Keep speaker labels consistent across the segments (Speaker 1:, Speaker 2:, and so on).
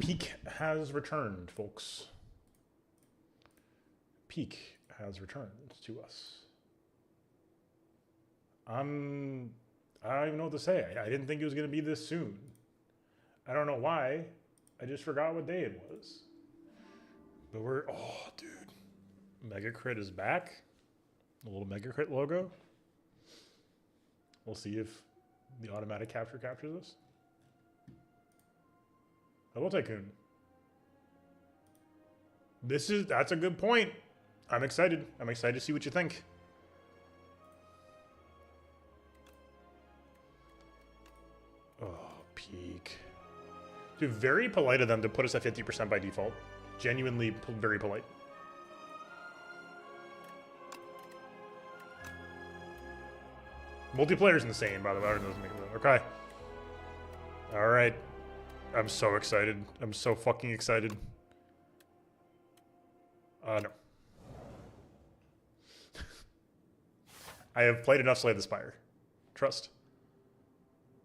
Speaker 1: Peak has returned, folks. Peak has returned to us. I don't even know what to say. I didn't think it was going to be this soon. I don't know why. I just forgot what day it was. But we're... Oh, dude. Mega Crit is back. The little Mega Crit logo. We'll see if the automatic capture captures us. Hello, Tycoon. That's a good point. I'm excited. I'm excited to see what you think. Oh, Peak. Dude, very polite of them to put us at 50% by default. Genuinely very polite. Multiplayer's insane, by the way. Okay. All right. I'm so excited. I'm so fucking excited. No. I have played enough Slay the Spire. Trust.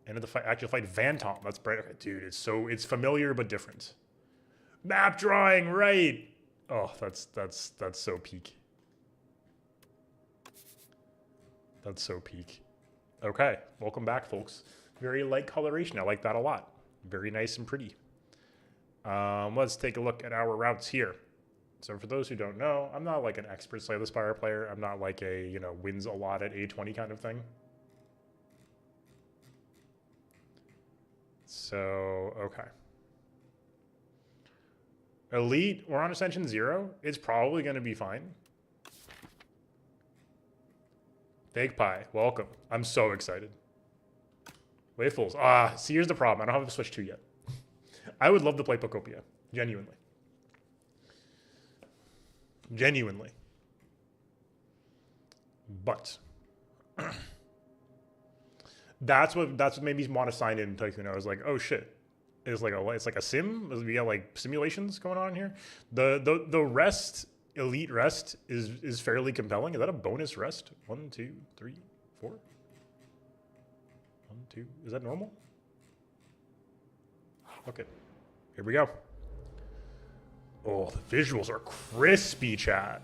Speaker 1: End of the fight. Actual fight Vantom. That's bright. Okay, dude, it's familiar but different. Map drawing, right? Oh, that's so peak. That's so peak. Okay, welcome back, folks. Very light coloration. I like that a lot. Very nice and pretty. Let's take a look at our routes here. So for those who don't know, I'm not like an expert Slay the Spire player. I'm not like a, you know, wins a lot at A20 kind of thing. So, okay. Elite, we're on Ascension 0. It's probably going to be fine. Fake Pie, welcome. I'm so excited. Wavefuls. Ah, see, here's the problem. I don't have a Switch 2 yet. I would love to play Pocopia. Genuinely. Genuinely. But that's what made me want to sign in Tycoon. I was like, oh shit. It's like a sim. We got like simulations going on here. The rest, elite rest is fairly compelling. Is that a bonus rest? 1, 2, 3, 4? 1, 2. Is that normal? Okay. Here we go. Oh, the visuals are crispy, chat.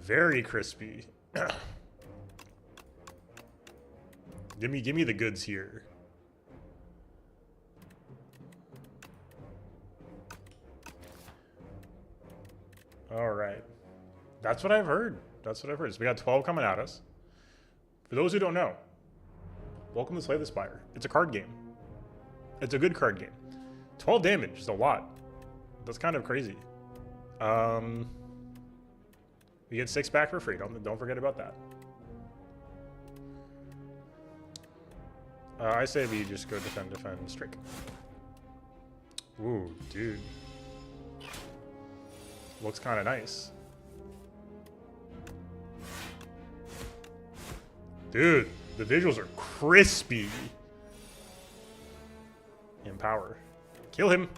Speaker 1: Very crispy. Give me the goods here. All right. That's what I've heard. That's what I've heard. So we got 12 coming at us. For those who don't know, welcome to Slay the Spire. It's a card game. It's a good card game. 12 damage is a lot. That's kind of crazy. We get 6 back for free. Don't forget about that. I say we just go defend, strike. Ooh, dude. Looks kind of nice. Dude, the visuals are crispy. Empower. Kill him.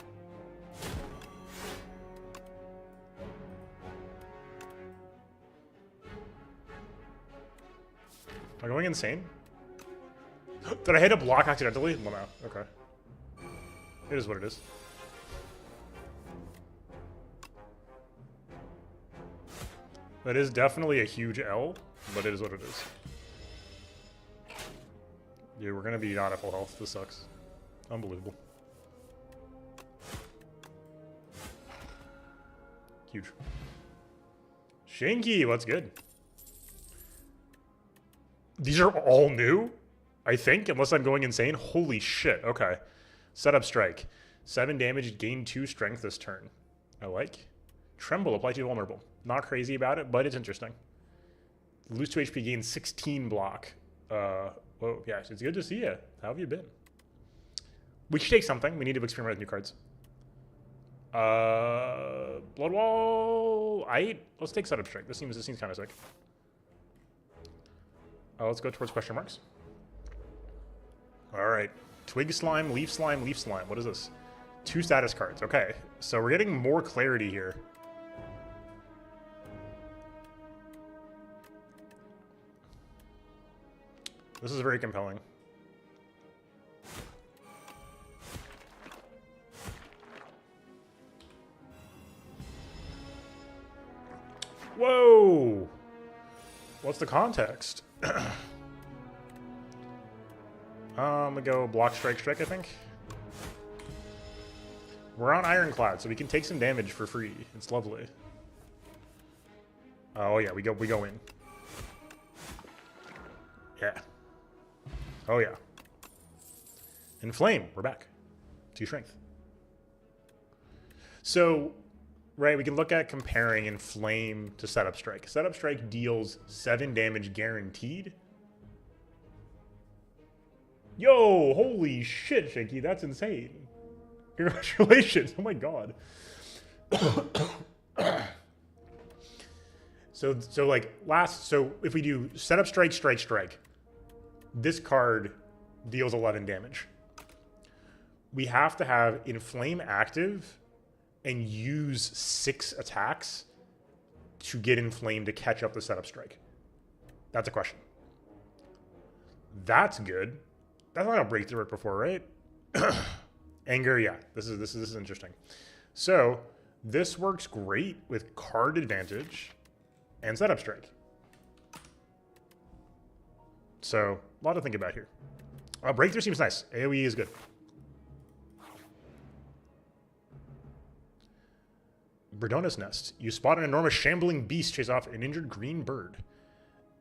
Speaker 1: Am I going insane? Did I hit a block accidentally? Well, no. Okay. It is what it is. That is definitely a huge L, but it is what it is. Dude, we're gonna be not at full health. This sucks. Unbelievable. Huge. Shanky, what's good? These are all new, I think, unless I'm going insane. Holy shit. Okay. Setup strike. 7 damage, gain 2 strength this turn. I like. Tremble, apply to vulnerable. Not crazy about it, but it's interesting. Lose 2 HP, gain 16 block. Whoa, yeah, it's good to see you. How have you been? We should take something. We need to experiment with new cards. Blood Wall. Let's take Setup Strike. This seems kind of sick. Let's go towards question marks. All right. Twig Slime, Leaf Slime, Leaf Slime. What is this? 2 status cards. Okay, so we're getting more clarity here. This is very compelling. Whoa! What's the context? We go block, strike, I think. We're on Ironclad, so we can take some damage for free. It's lovely. Oh yeah, we go in. Yeah. Oh yeah. Inflame, we're back. 2 strength. So, right, we can look at comparing Inflame to Setup Strike. Setup Strike deals 7 damage guaranteed. Yo, holy shit, Shaky, that's insane. Congratulations, oh my god. So if we do Setup Strike, Strike, this card deals 11 damage. We have to have Inflame active and use 6 attacks to get Inflame to catch up the Setup Strike. That's a question. That's good. That's not a breakthrough it before, right? Anger, yeah. This is interesting. So this works great with card advantage and Setup Strike. So a lot to think about here. Breakthrough seems nice. AoE is good. Berdona's Nest. You spot an enormous shambling beast chase off an injured green bird.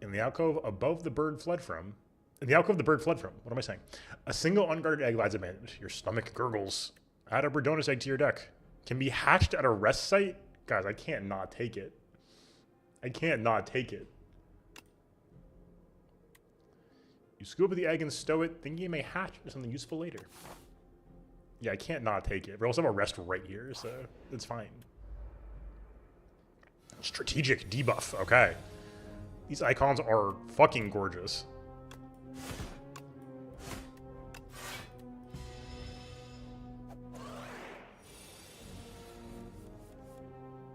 Speaker 1: In the alcove above the bird fled from. What am I saying? A single unguarded egg lies abandoned. Your stomach gurgles. Add a Berdona's egg to your deck. Can be hatched at a rest site. Guys, I can't not take it. I can't not take it. You scoop up the egg and stow it, thinking it may hatch into something useful later. Yeah, I can't not take it. We also have a rest right here, so it's fine. Strategic debuff. Okay. These icons are fucking gorgeous.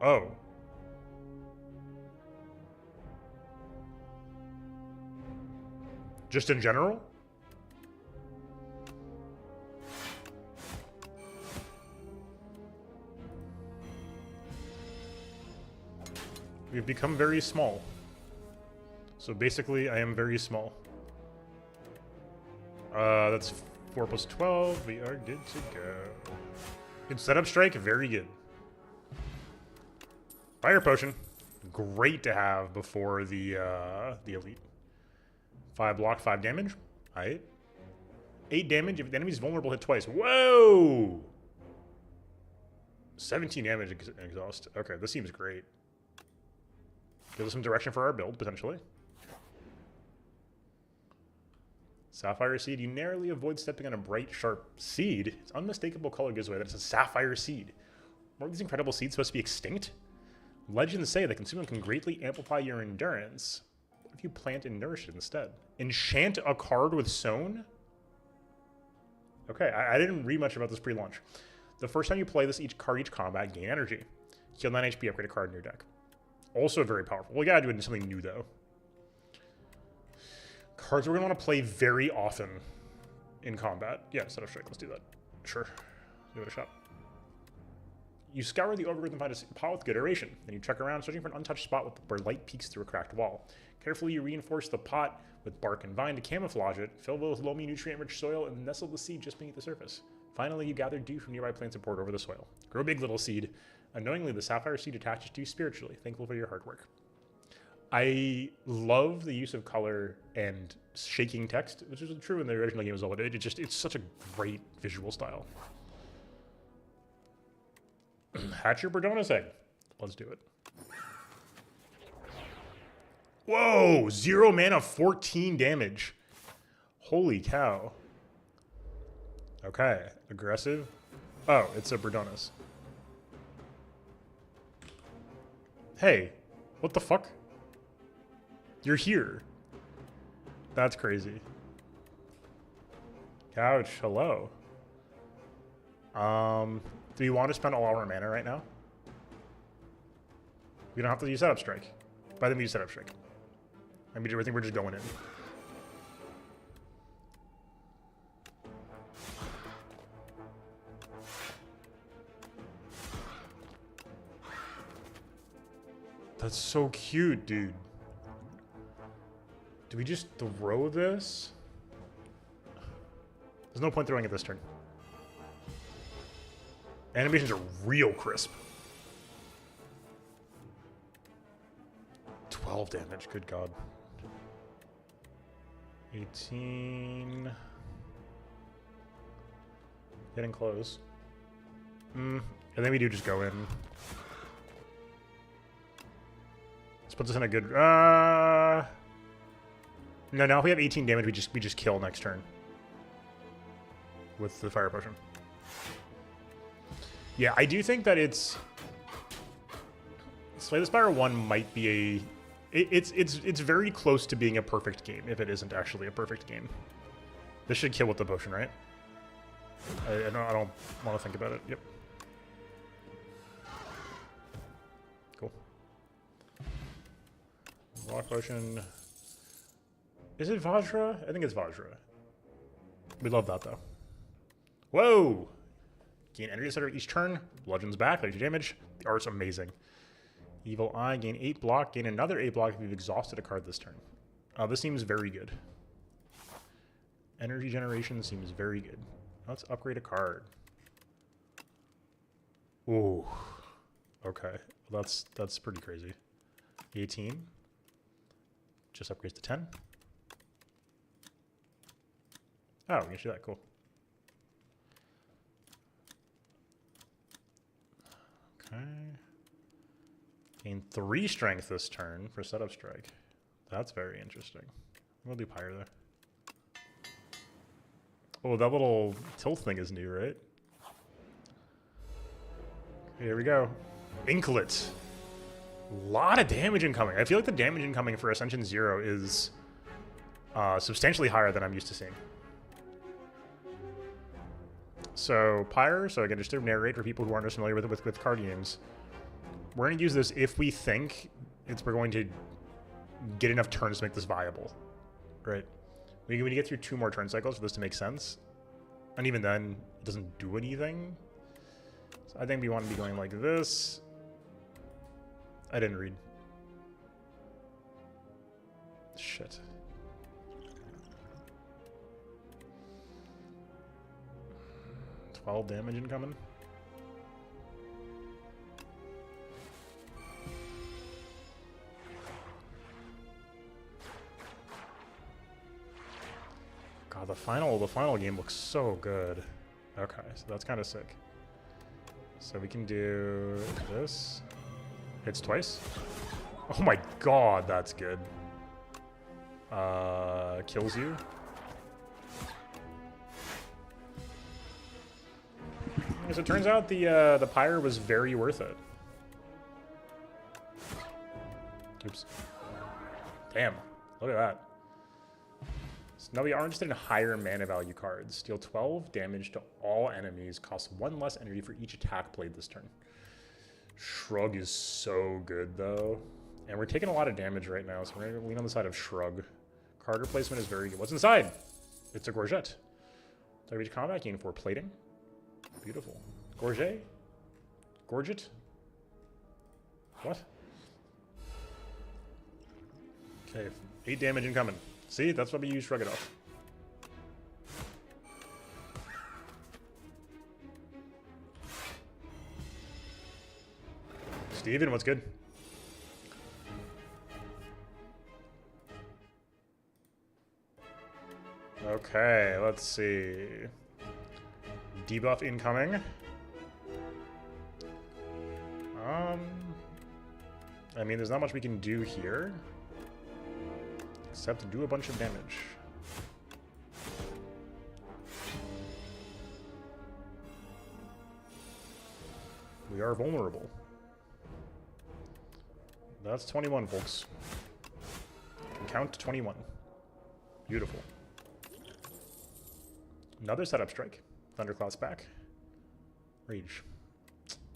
Speaker 1: Oh. Just in general? We've become very small. So basically, I am very small. That's 4 plus 12. We are good to go. Good setup strike. Very good. Fire potion. Great to have before the elite. 5 block, 5 damage. Alright. 8 damage if the enemy's vulnerable, hit twice. Whoa! 17 damage exhaust. Okay, this seems great. Gives us some direction for our build, potentially. Sapphire Seed. You narrowly avoid stepping on a bright, sharp seed. Its unmistakable color gives away that it's a sapphire seed. Are these incredible seeds supposed to be extinct? Legends say that consuming can greatly amplify your endurance. What if you plant and nourish it instead? Enchant a card with Sown? Okay, I didn't read much about this pre-launch. The first time you play this, each combat, gain energy. Heal 9 HP, upgrade a card in your deck. Also very powerful. We gotta do it in something new, though. Cards we're gonna want to play very often in combat. Yeah, Setup Strike, let's do that. Sure. Give it a shot. You scour the overgrowth and find a pot with good aeration. Then you check around, searching for an untouched spot where light peeks through a cracked wall. Carefully, you reinforce the pot with bark and vine to camouflage it, fill it with loamy, nutrient-rich soil, and nestle the seed just beneath the surface. Finally, you gather dew from nearby plants and pour it over the soil. Grow big, little seed. Unknowingly, the sapphire seed attaches to you spiritually, thankful for your hard work. I love the use of color and shaking text, which is true in the original game as well. It's such a great visual style. Hatch your Berdona's egg. Let's do it. Whoa! 0 mana, 14 damage. Holy cow. Okay, aggressive. Oh, it's a Berdona's. Hey, what the fuck? You're here. That's crazy. Couch, hello. Do you want to spend all our mana right now? We don't have to use Setup Strike. By then we use Setup Strike. I think we're just going in. that's so cute, dude. Do we just throw this? There's no point throwing it this turn. Animations are real crisp. 12 damage, good god. 18. Getting close. And then we do just go in. This puts us in a good... No, if we have 18 damage, we just kill next turn. With the fire potion. Yeah, I do think that it's... Slay the Spire 1 might be a... It's very close to being a perfect game, if it isn't actually a perfect game. This should kill with the potion, right? I don't want to think about it. Yep. Cool. Rock potion. Is it Vajra? I think it's Vajra. We love that, though. Whoa! Gain energy center each turn. Bludgeon's back, 32 damage. The art's amazing. Evil Eye, gain 8 block. Gain another 8 block if you've exhausted a card this turn. This seems very good. Energy generation seems very good. Let's upgrade a card. Ooh. Okay. Well, that's pretty crazy. 18. Just upgrades to 10. Oh, we can do that. Cool. Okay. Gain 3 strength this turn for setup strike. That's very interesting. We'll do Pyre there. Oh, that little tilt thing is new, right? Here we go. Inklet. A lot of damage incoming. I feel like the damage incoming for Ascension 0 is substantially higher than I'm used to seeing. So, Pyre, so again, just to narrate for people who aren't as familiar with card games, we're going to use this if we think we're going to get enough turns to make this viable, right? We need to get through 2 more turn cycles for this to make sense. And even then, it doesn't do anything. So I think we want to be going like this. I didn't read. Shit. $12 damage incoming. God, the final game looks so good. Okay, so that's kind of sick. So we can do this. Hits twice. Oh my god, that's good. Kills you. As it turns out, the Pyre was very worth it. Oops. Damn, look at that. So now we are interested in higher mana value cards. Deal 12 damage to all enemies. Costs 1 less energy for each attack played this turn. Shrug is so good, though. And we're taking a lot of damage right now, so we're going to lean on the side of Shrug. Card replacement is very good. What's inside? It's a Gorget. Target combat, gain 4 plating. Beautiful. Gorget? Gorget? What? Okay, 8 damage incoming. See, that's why we use Shrug it off. Steven, what's good? Okay, let's see. Debuff incoming. I mean, there's not much we can do here. Except to do a bunch of damage. We are vulnerable. That's 21, folks. Can count to 21. Beautiful. Another setup strike. Thunderclap's back. Rage.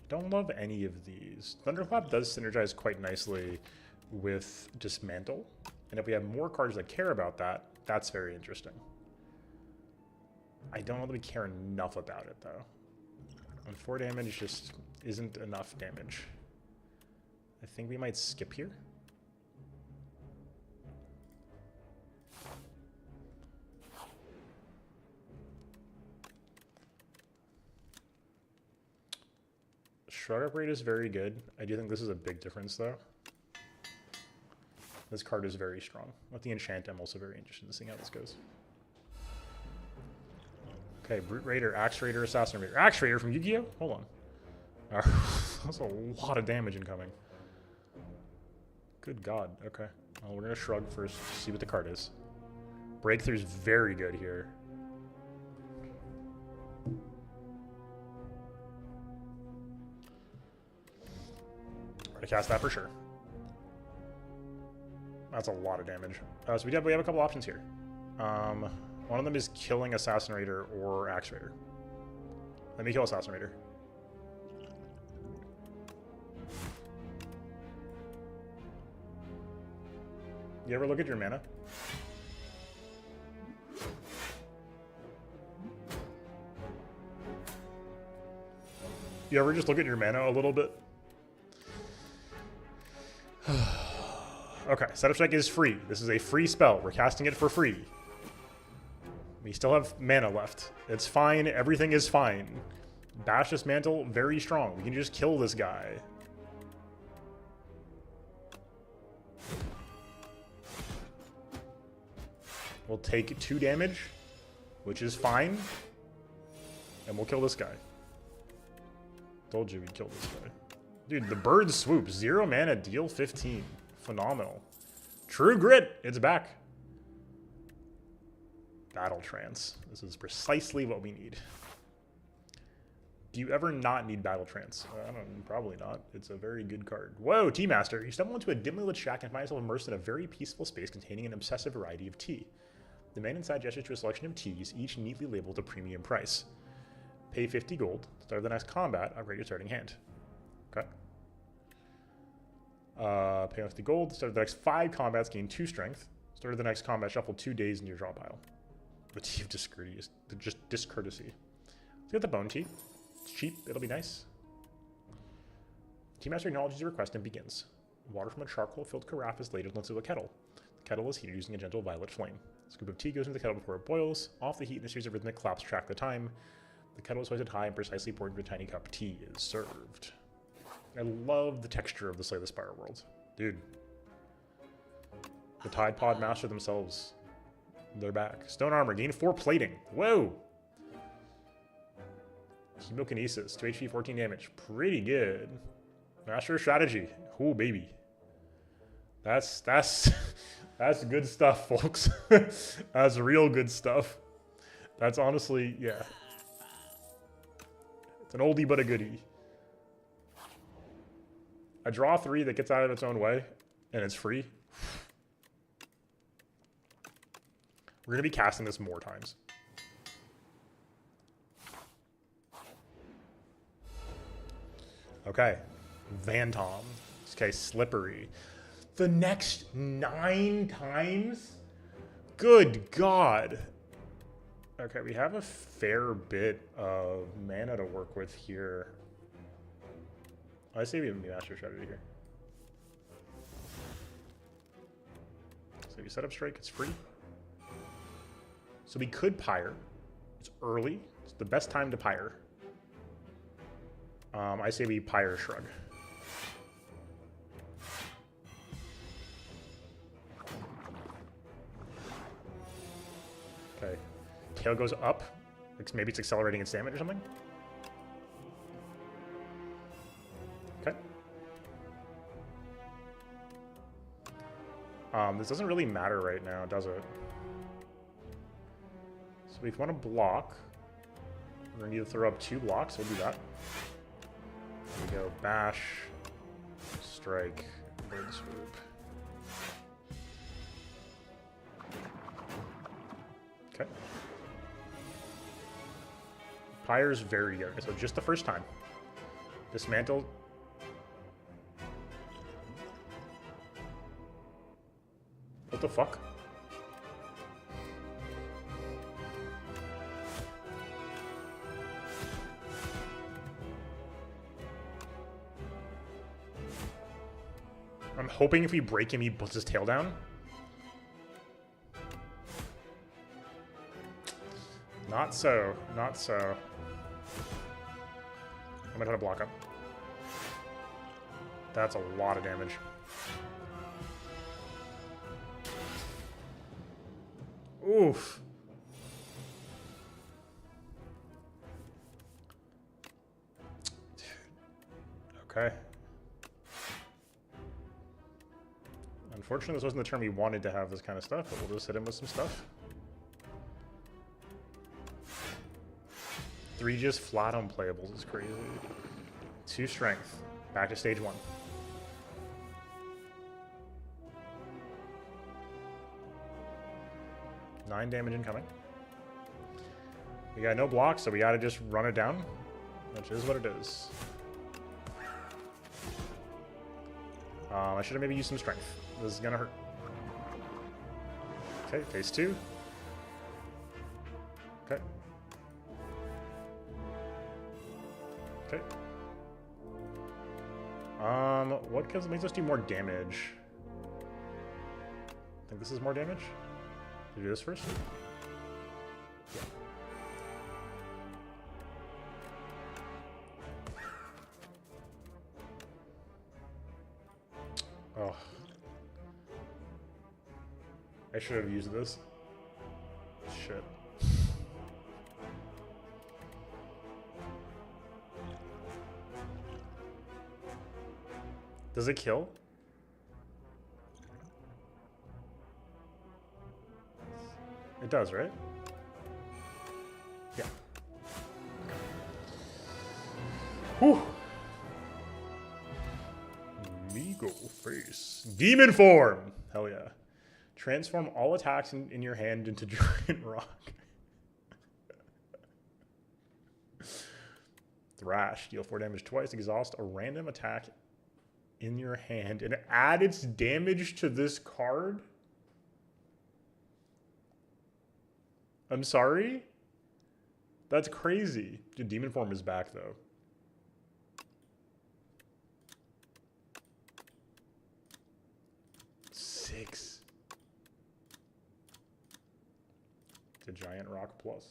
Speaker 1: Don't love any of these. Thunderclap does synergize quite nicely with Dismantle. And if we have more cards that care about that, that's very interesting. I don't know that we care enough about it, though. And 4 damage just isn't enough damage. I think we might skip here. Shrug upgrade is very good. I do think this is a big difference, though. This card is very strong. With the enchant, I'm also very interested in seeing how this goes. Okay, Brute Raider, Axe Raider, Assassin Raider. Axe Raider from Yu-Gi-Oh? Hold on. That's a lot of damage incoming. Good God. Okay. Well, we're going to shrug first to see what the card is. Breakthrough's very good here. We're going to cast that for sure. That's a lot of damage. So we have a couple options here. One of them is killing Assassin Raider or Axe Raider. Let me kill Assassin Raider. You ever look at your mana? You ever just look at your mana a little bit? Okay, Setup Strike is free. This is a free spell. We're casting it for free. We still have mana left. It's fine. Everything is fine. Bash Dismantle, very strong. We can just kill this guy. We'll take 2 damage, which is fine. And we'll kill this guy. Told you we'd kill this guy. Dude, the bird swoop. 0 mana, deal 15. Phenomenal. True Grit, it's back. Battle Trance. This is precisely what we need. Do you ever not need Battle Trance? I don't know, probably not. It's a very good card. Whoa, Tea Master. You stumble into a dimly lit shack and find yourself immersed in a very peaceful space containing an obsessive variety of tea. The man inside gestures to a selection of teas, each neatly labeled a premium price. Pay 50 gold. Start the next combat. Upgrade your starting hand. Okay. Pay 50 gold. Start the next 5 combats. Gain 2 strength. Start the next combat. Shuffle 2 days in your draw pile. The tea of discourteous. Just discourtesy. Let's get the bone tea. It's cheap. It'll be nice. Tea Master acknowledges your request and begins. Water from a charcoal-filled carafe is ladled into a kettle. The kettle is heated using a gentle violet flame. A scoop of tea goes into the kettle before it boils. Off the heat and a series of rhythmic claps track the time. The kettle is hoisted high and precisely poured into a tiny cup. Tea is served. I love the texture of the Slay the Spire world. Dude. The Tide Pod Master themselves. They're back. Stone Armor. Gain 4 plating. Whoa! Chemokinesis. 2 HP, 14 damage. Pretty good. Master of Strategy. Ooh, baby. That's good stuff, folks. That's real good stuff. That's honestly, yeah. It's an oldie but a goodie. I draw 3 that gets out of its own way, and it's free. We're going to be casting this more times. Okay. Vantom. Okay, Slippery. The next 9 times? Good God. Okay, we have a fair bit of mana to work with here. I say we have a Master Strategy here. So you set up Strike, it's free. So we could Pyre. It's early. It's the best time to Pyre. I say we Pyre Shrug. Okay. Tail goes up. Maybe it's accelerating its damage or something. Okay. This doesn't really matter right now, does it? So if we want to block, we're going to need to throw up 2 blocks. We'll do that. There we go. Bash, Strike, Bird Swoop. Okay. Pyre's very good. So just the first time. Dismantle. What the fuck? hoping if we break him, he puts his tail down. Not so. Not so. I'm gonna try to block up. That's a lot of damage. Oof. Okay. Unfortunately, this wasn't the turn we wanted to have this kind of stuff, but we'll just hit him with some stuff. 3 just flat unplayables is crazy. 2 strength. Back to stage 1. Nine damage incoming. We got no blocks, so we gotta just run it down, which is what it is. I should have maybe used some strength. This is gonna hurt. Okay, phase 2. Okay. Okay. What makes us do more damage? I think this is more damage. Do this first? Yeah. Oh. I should have used this. Shit. Does it kill? It does, right? Yeah. Whew. Legal face. Demon form! Hell yeah. Transform all attacks in your hand into giant rock. Thrash. Deal 4 damage twice. Exhaust a random attack in your hand and add its damage to this card? I'm sorry? That's crazy. Dude, demon form is back though. Six. It's a giant rock plus.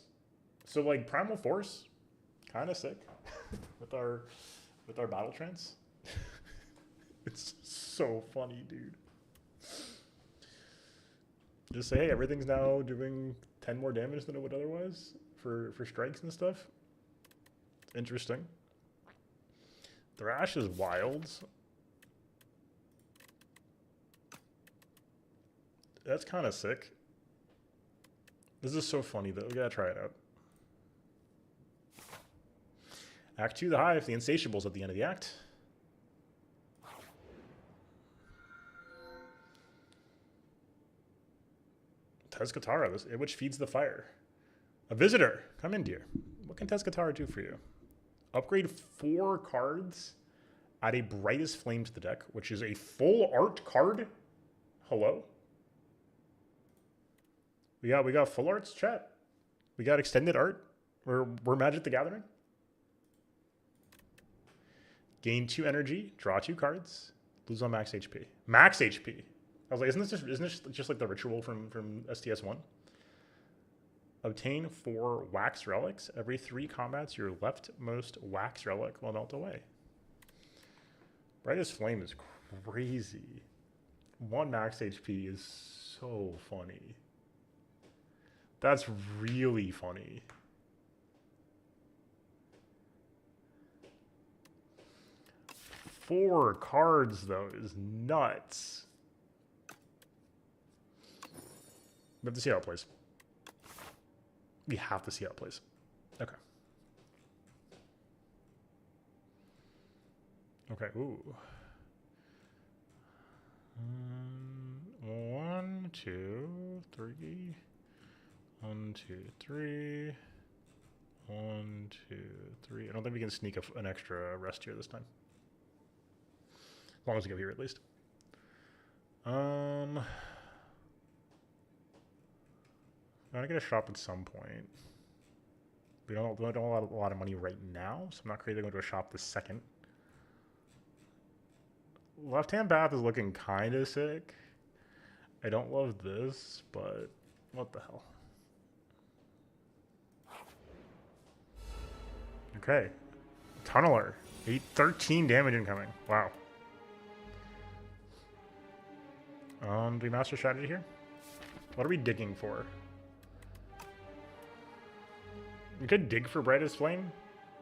Speaker 1: So like Primal Force, kind of sick with our battle trance. It's so funny, dude. Just say, hey, everything's now doing 10 more damage than it would otherwise for strikes and stuff. Interesting. Thrash is wild. That's kind of sick. This is so funny, though. We gotta try it out. Act 2, the Hive. The Insatiables at the end of the act. Tezcatara, which feeds the fire. A visitor. Come in, dear. What can Tezcatara do for you? Upgrade 4 cards. Add a Brightest Flame to the deck, which is a full art card. Hello? We got full arts, chat. We got extended art. We're Magic the Gathering. Gain 2 energy. Draw 2 cards. Lose on max HP. Max HP. I was like, isn't this just like the ritual from STS1? Obtain 4 wax relics. Every 3 combats, your leftmost wax relic will melt away. Brightest Flame is crazy. 1 max HP is so funny. That's really funny. Four cards, though, is nuts. We have to see how it plays. We have to see how it plays. Okay. Okay, ooh. 1, 2, 3. 1, 2, 3. 1, 2, 3. I don't think we can sneak an extra rest here this time. As long as we go here, at least. I'm gonna get a shop at some point. We don't have a lot of money right now, so I'm not crazy to go to a shop this second. Left-hand path is looking kind of sick. I don't love this, but what the hell? Okay. Tunneler. 13 damage incoming. Wow. Do we master strategy here? What are we digging for? We could dig for Brightest Flame,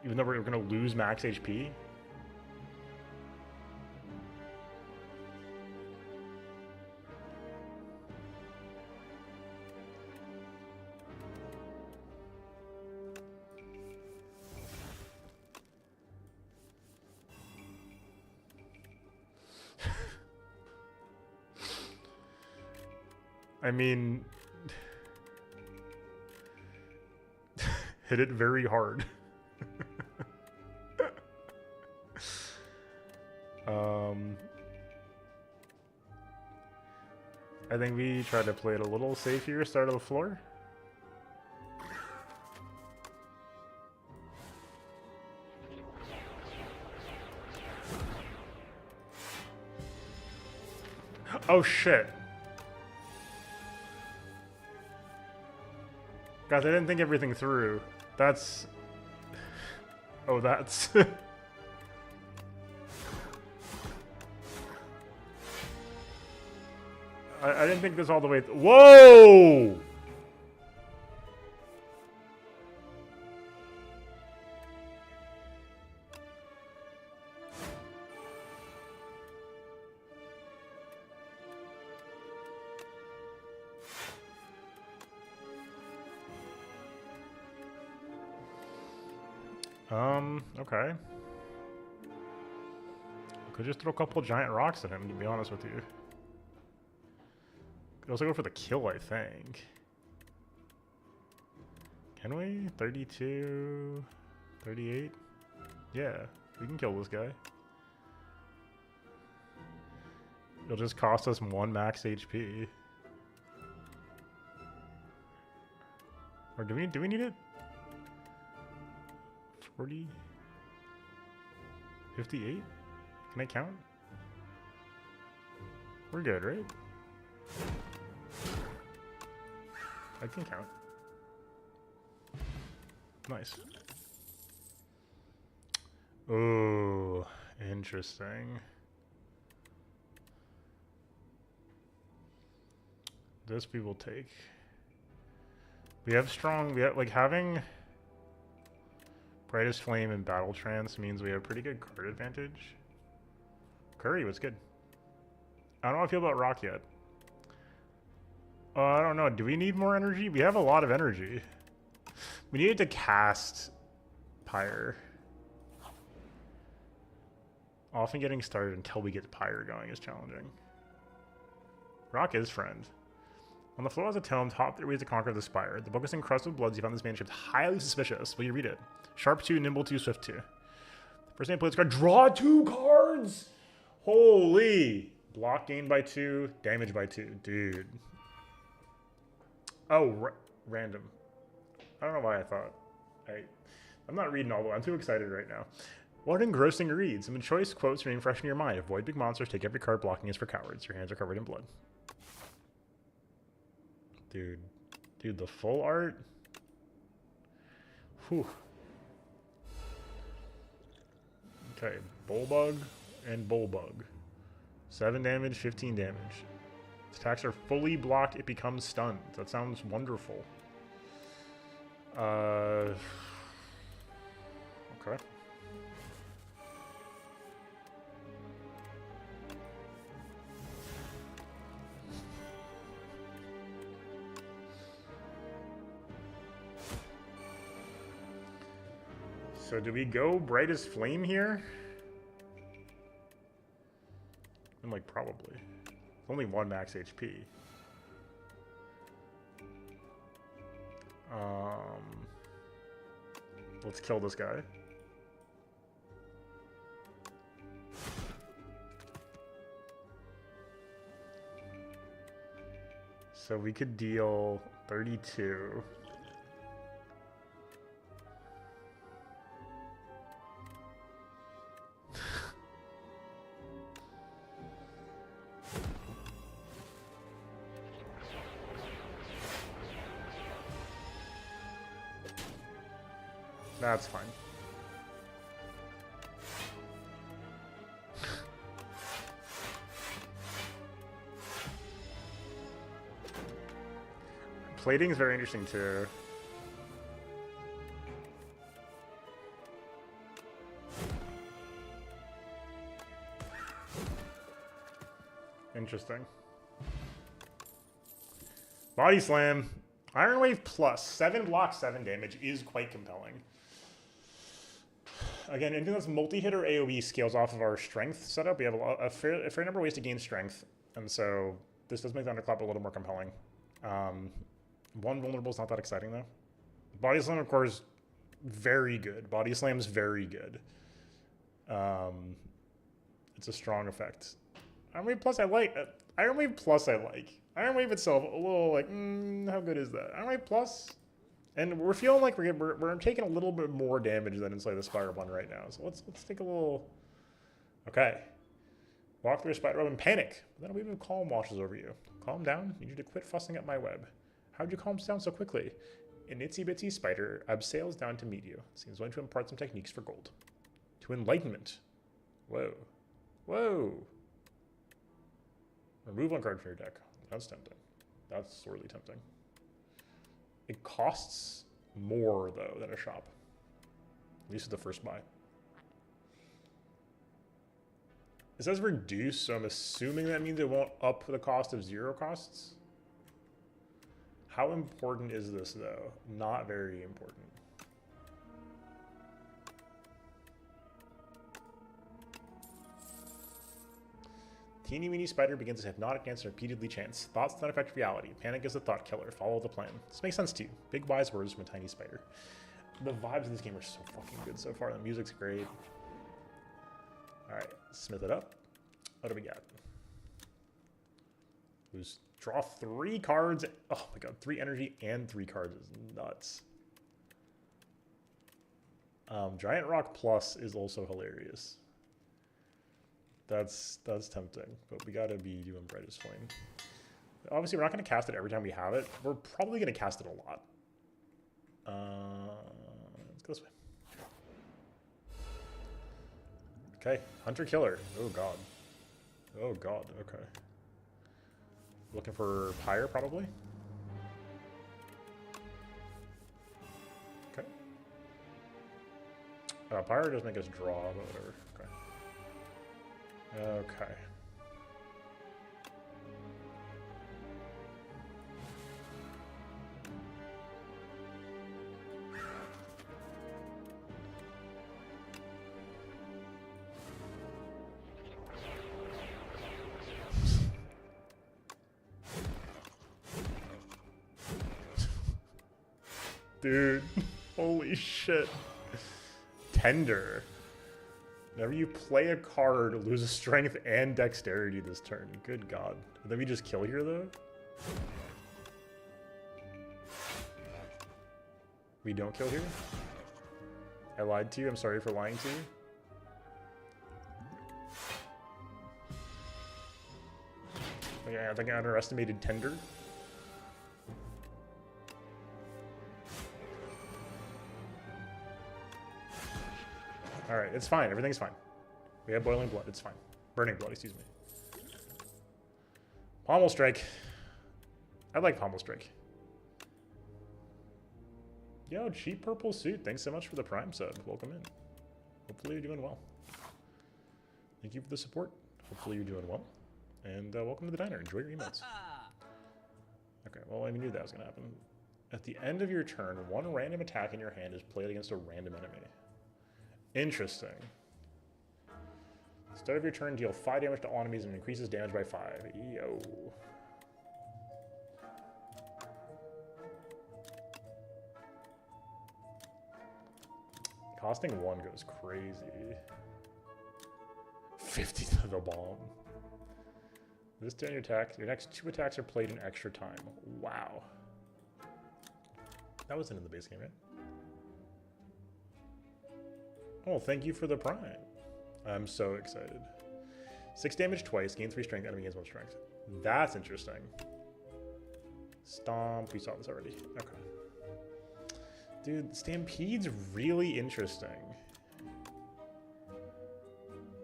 Speaker 1: even though we're going to lose max HP. I mean, hit it very hard. I think we try to play it a little safe here, start of the floor. Oh shit. Guys, I didn't think everything through. That's... Oh, that's... I didn't think this all the way... Whoa! Okay. Could just throw a couple giant rocks at him, to be honest with you. Could also go for the kill, I think. Can we? 32... 38? Yeah, we can kill this guy. It'll just cost us 1 max HP. Or do we need it? 40? 58? Can I count? We're good, right? I can count. Nice. Oh, interesting. This we will take. We have like having Brightest Flame and Battle Trance means we have pretty good card advantage. Curry was good. I don't know how I feel about Rock yet. I don't know. Do we need more energy? We have a lot of energy. We needed to cast Pyre. Often getting started until we get Pyre going is challenging. Rock is friend. On the floor has a tome, top 3 ways to conquer the Spire. The book is encrusted with bloods. You found this manuscript highly suspicious. Will you read it? Sharp 2, nimble 2, swift 2. First name plays card. Draw 2 cards! Holy! Block gained by 2, damage by 2. Dude. Oh, random. I don't know why I thought. I'm not reading all the way. I'm too excited right now. What engrossing reads. Some choice quotes remain fresh in your mind. Avoid big monsters. Take every card. Blocking is for cowards. Your hands are covered in blood. Dude, the full art? Whew. Okay, Bullbug and Bullbug. 7 damage, 15 damage. Its attacks are fully blocked, it becomes stunned. That sounds wonderful. Okay. So do we go Brightest Flame here? I'm like, probably. Only 1 max HP. Let's kill this guy. So we could deal 32. That's fine. Plating is very interesting too. Interesting. Body slam. Iron Wave plus 7 block, 7 damage is quite compelling. Again, anything that's multi-hit or AoE scales off of our strength setup. We have a fair number of ways to gain strength, and so this does make Thunderclap a little more compelling. One vulnerable is not that exciting though. Body slam, of course, very good. Body slam's very good. It's a strong effect. Iron Wave plus I like. Iron Wave plus I like. Iron Wave itself a little like how good is that? Iron Wave plus, and we're feeling like we're taking a little bit more damage than inside the Spire one right now. So let's take a little. Okay. Walk through a spider web and panic. Then a wave of calm washes over you. Calm down. Need you to quit fussing at my web. How'd you calm down so quickly? An itsy-bitsy spider abseils down to meet you. Seems willing to impart some techniques for gold. To enlightenment. Whoa. Whoa. Remove one card from your deck. That's tempting. That's sorely tempting. It costs more, though, than a shop. At least at the first buy. It says reduce, so I'm assuming that means it won't up the cost of 0 costs. How important is this, though? Not very important. Teeny weeny spider begins to hypnotic dance and repeatedly chants. Thoughts don't affect reality. Panic is the thought killer. Follow the plan. This makes sense to you. Big wise words from a tiny spider. The vibes in this game are so fucking good so far. The music's great. Alright, smith it up. What do we got? Lose. Draw 3 cards. Oh my god, 3 energy and 3 cards is nuts. Giant Rock Plus is also hilarious. That's tempting, but we gotta be doing Brightest Flame. Obviously, we're not gonna cast it every time we have it. We're probably gonna cast it a lot. Let's go this way. Okay, Hunter Killer. Oh god. Oh god. Okay. Looking for Pyre, probably. Okay. Pyre does make us draw, but whatever. Okay. Okay. Dude, holy shit. Tender. Whenever you play a card, lose a strength and dexterity this turn. Good god. Did we just kill here, though? We don't kill here? I lied to you. I'm sorry for lying to you. Okay, I think I underestimated Tender. Alright, it's fine. Everything's fine. We have Boiling Blood. It's fine. Burning Blood, excuse me. Pommel Strike. I like Pommel Strike. Yo, cheap purple suit. Thanks so much for the Prime sub. Welcome in. Hopefully you're doing well. Thank you for the support. Hopefully you're doing well. And welcome to the diner. Enjoy your emotes. Okay, well, I knew that was going to happen. At the end of your turn, one random attack in your hand is played against a random enemy. Interesting. Instead of your turn, deal 5 damage to all enemies and increases damage by 5. Yo. Costing 1 goes crazy. 50 to the bomb. This turn your attack. Your next 2 attacks are played in extra time. Wow. That wasn't in the base game, right? Oh, thank you for the Prime. I'm so excited. 6 damage twice, gain 3 strength, enemy gains 1 strength. That's interesting. Stomp, we saw this already. Okay. Dude, Stampede's really interesting.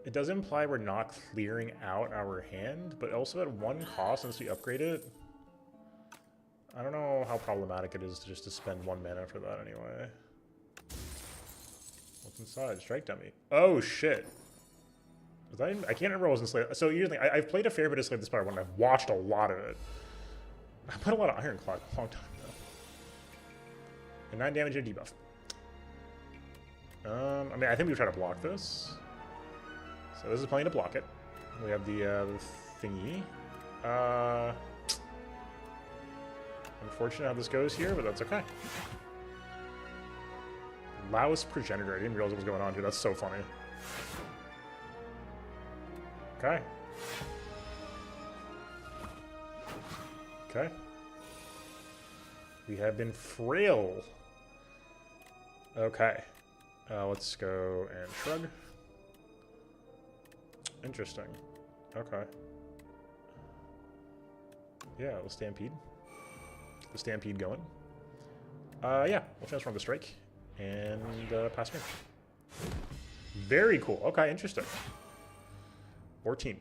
Speaker 1: It does imply we're not clearing out our hand, but also at one cost once we upgrade it. I don't know how problematic it is just to spend 1 mana for that anyway. What's inside? Strike dummy. Oh shit. Was that even, I can't remember what was in Slay. So usually I've played a fair bit of Slay the Spire when I've watched a lot of it. I put a lot of Ironclad a long time ago. And 9 damage and debuff. I mean, I think we try to block this. So this is plenty to block it. We have the thingy. Unfortunate how this goes here, but that's okay. Laos Progenitor. I didn't realize what was going on, dude. That's so funny. Okay. Okay. We have been frail. Okay. Let's go and shrug. Interesting. Okay. Yeah, we'll Stampede. The Stampede going. Yeah, we'll transform the Strike and pass turn. Very cool. Okay, interesting. 14.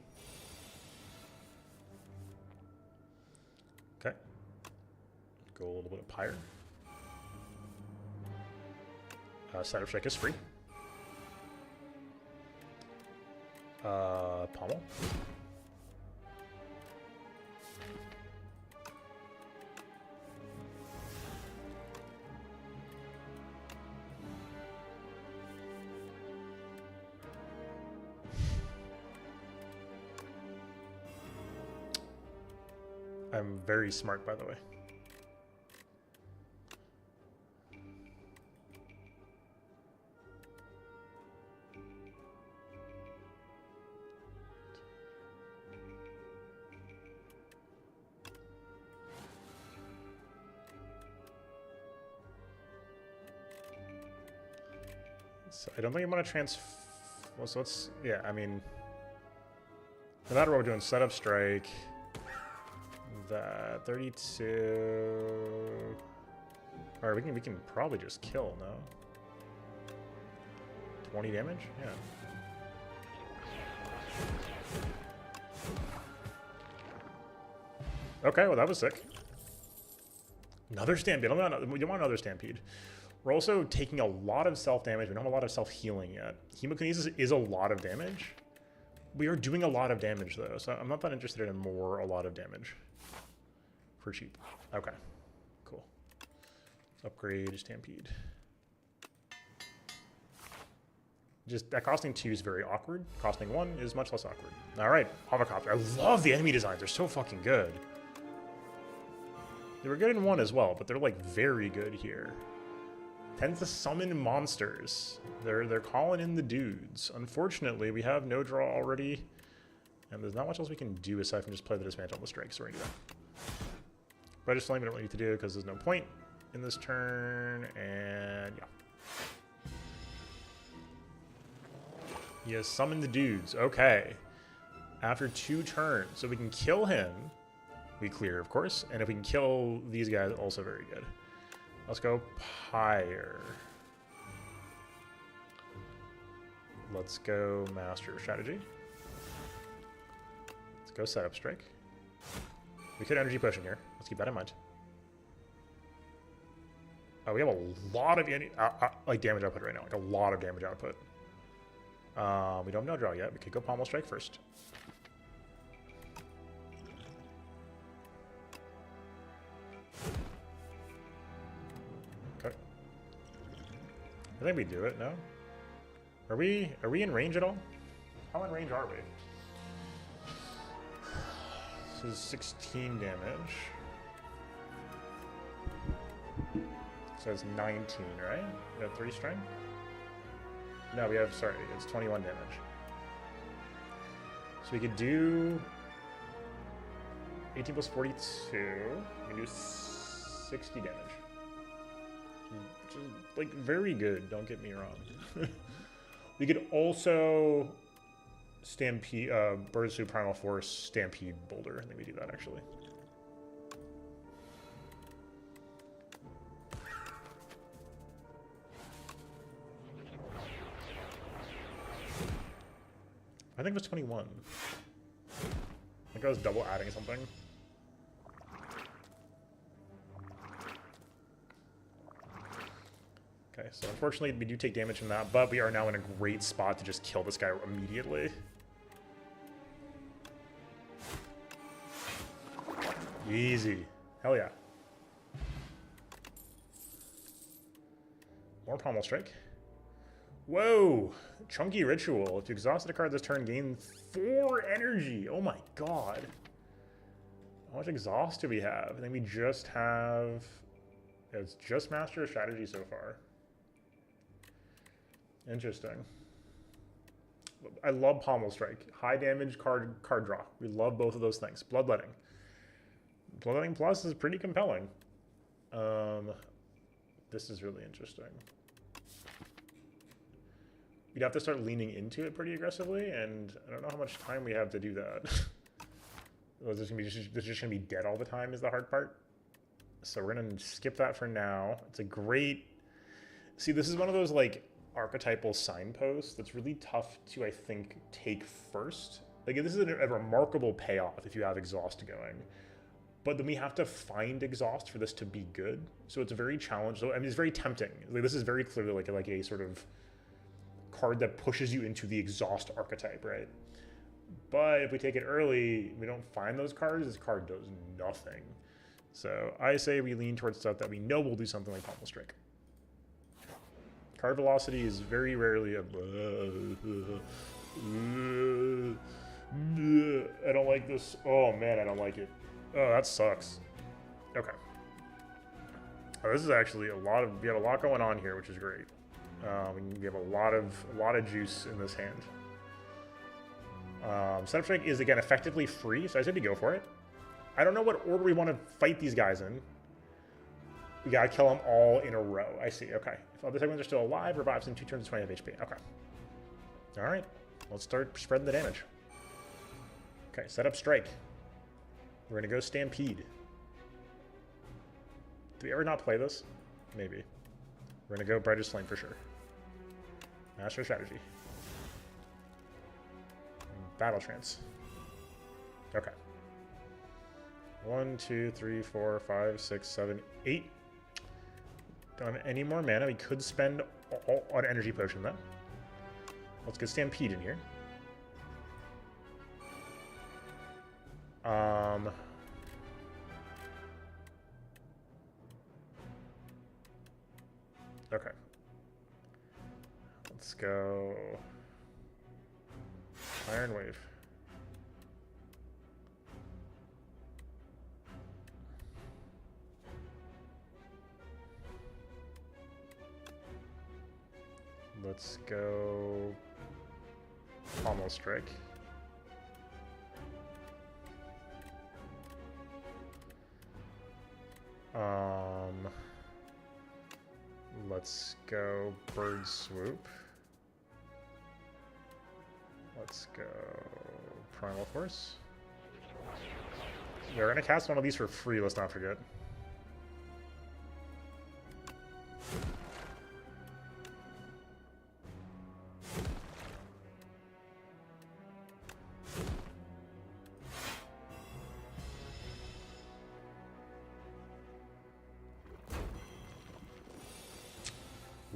Speaker 1: Okay. Go a little bit of Pyre. Setup Strike is free. Pommel. I'm very smart, by the way. So I don't think I'm going to well, so let's, yeah, I mean, no matter what we're doing, setup strike, that 32, or we can probably just kill, no? 20 damage? Yeah. Okay, well that was sick. Another Stampede. We don't want another Stampede. We're also taking a lot of self-damage. We don't have a lot of self-healing yet. Hemokinesis is a lot of damage. We are doing a lot of damage, though, so I'm not that interested in a lot of damage. For cheap. Okay, cool. Let's upgrade Stampede. Just, that costing 2 is very awkward. Costing 1 is much less awkward. All right, Hovercopter. I love the enemy designs. They're so fucking good. They were good in 1 as well, but they're, like, very good here. Tends to summon monsters. They're calling in the dudes. Unfortunately, we have no draw already, and there's not much else we can do aside from just play the Dismantle on the Strike, so we're gonna do that. Registering we don't really need to do because there's no point in this turn, and yeah. He has summoned the dudes. Okay. After 2 turns, so we can kill him. We clear, of course, and if we can kill these guys, also very good. Let's go Pyre. Let's go Master of Strategy. Let's go Setup Strike. We could Energy Potion here. Let's keep that in mind. Oh, we have a lot of like damage output right now. Like a lot of damage output. We don't have no draw yet. We could go Pommel Strike first. Okay. I think we do it, no? Are we in range at all? How in range are we? This is 16 damage. So it's 19, right? We have 3 strength? No, we have, sorry, it's 21 damage. So we could do 18 plus 42. We can do 60 damage. Which is, like, very good, don't get me wrong. We could also Stampede, Birdsuit Primal Force, Stampede Boulder. I think we do that, actually. I think it was 21. I think I was double adding something. Okay, so unfortunately we do take damage from that, but we are now in a great spot to just kill this guy immediately. Easy. Hell yeah. More Pommel Strike. Whoa! Chunky Ritual. If you exhausted a card this turn, gain 4 energy. Oh my god. How much exhaust do we have? I think we just have... It's just Master of Strategy so far. Interesting. I love Pommel Strike. High damage card draw. We love both of those things. Bloodletting. Bloodletting Plus is pretty compelling. This is really interesting. We'd have to start leaning into it pretty aggressively, and I don't know how much time we have to do that. This is just gonna be dead all the time is the hard part. So we're gonna skip that for now. It's a great... See, this is one of those like archetypal signposts that's really tough to, I think, take first. Like, this is a remarkable payoff if you have exhaust going. But then we have to find exhaust for this to be good. So it's a very challenging. So, I mean, it's very tempting. Like, this is very clearly like a sort of card that pushes you into the exhaust archetype, right? But if we take it early, we don't find those cards, this card does nothing. So I say we lean towards stuff that we know will do something like Pommel Strike. Card velocity is very rarely a... I don't like this. Oh man, I don't like it. Oh, that sucks. Okay. Oh, this is actually a lot of... We have a lot going on here, which is great. We have a lot of juice in this hand. Setup Strike is, again, effectively free, so I said to go for it. I don't know what order we want to fight these guys in. We gotta kill them all in a row. I see, okay. If other segments are still alive, revives in 2 turns, 20 HP. Okay. Alright, let's start spreading the damage. Okay, Setup Strike. We're gonna go Stampede. Do we ever not play this? Maybe. We're gonna go Brightest Flame for sure. Master Strategy. Battle Trance. Okay. 1, 2, 3, 4, 5, 6, 7, 8. Don't have any more mana. We could spend an energy potion then. Let's get Stampede in here. Okay. Let's go Iron Wave. Let's go Pommel Strike. Let's go Bird Swoop. Let's go Primal Force. Yeah, we're gonna cast one of these for free, let's not forget.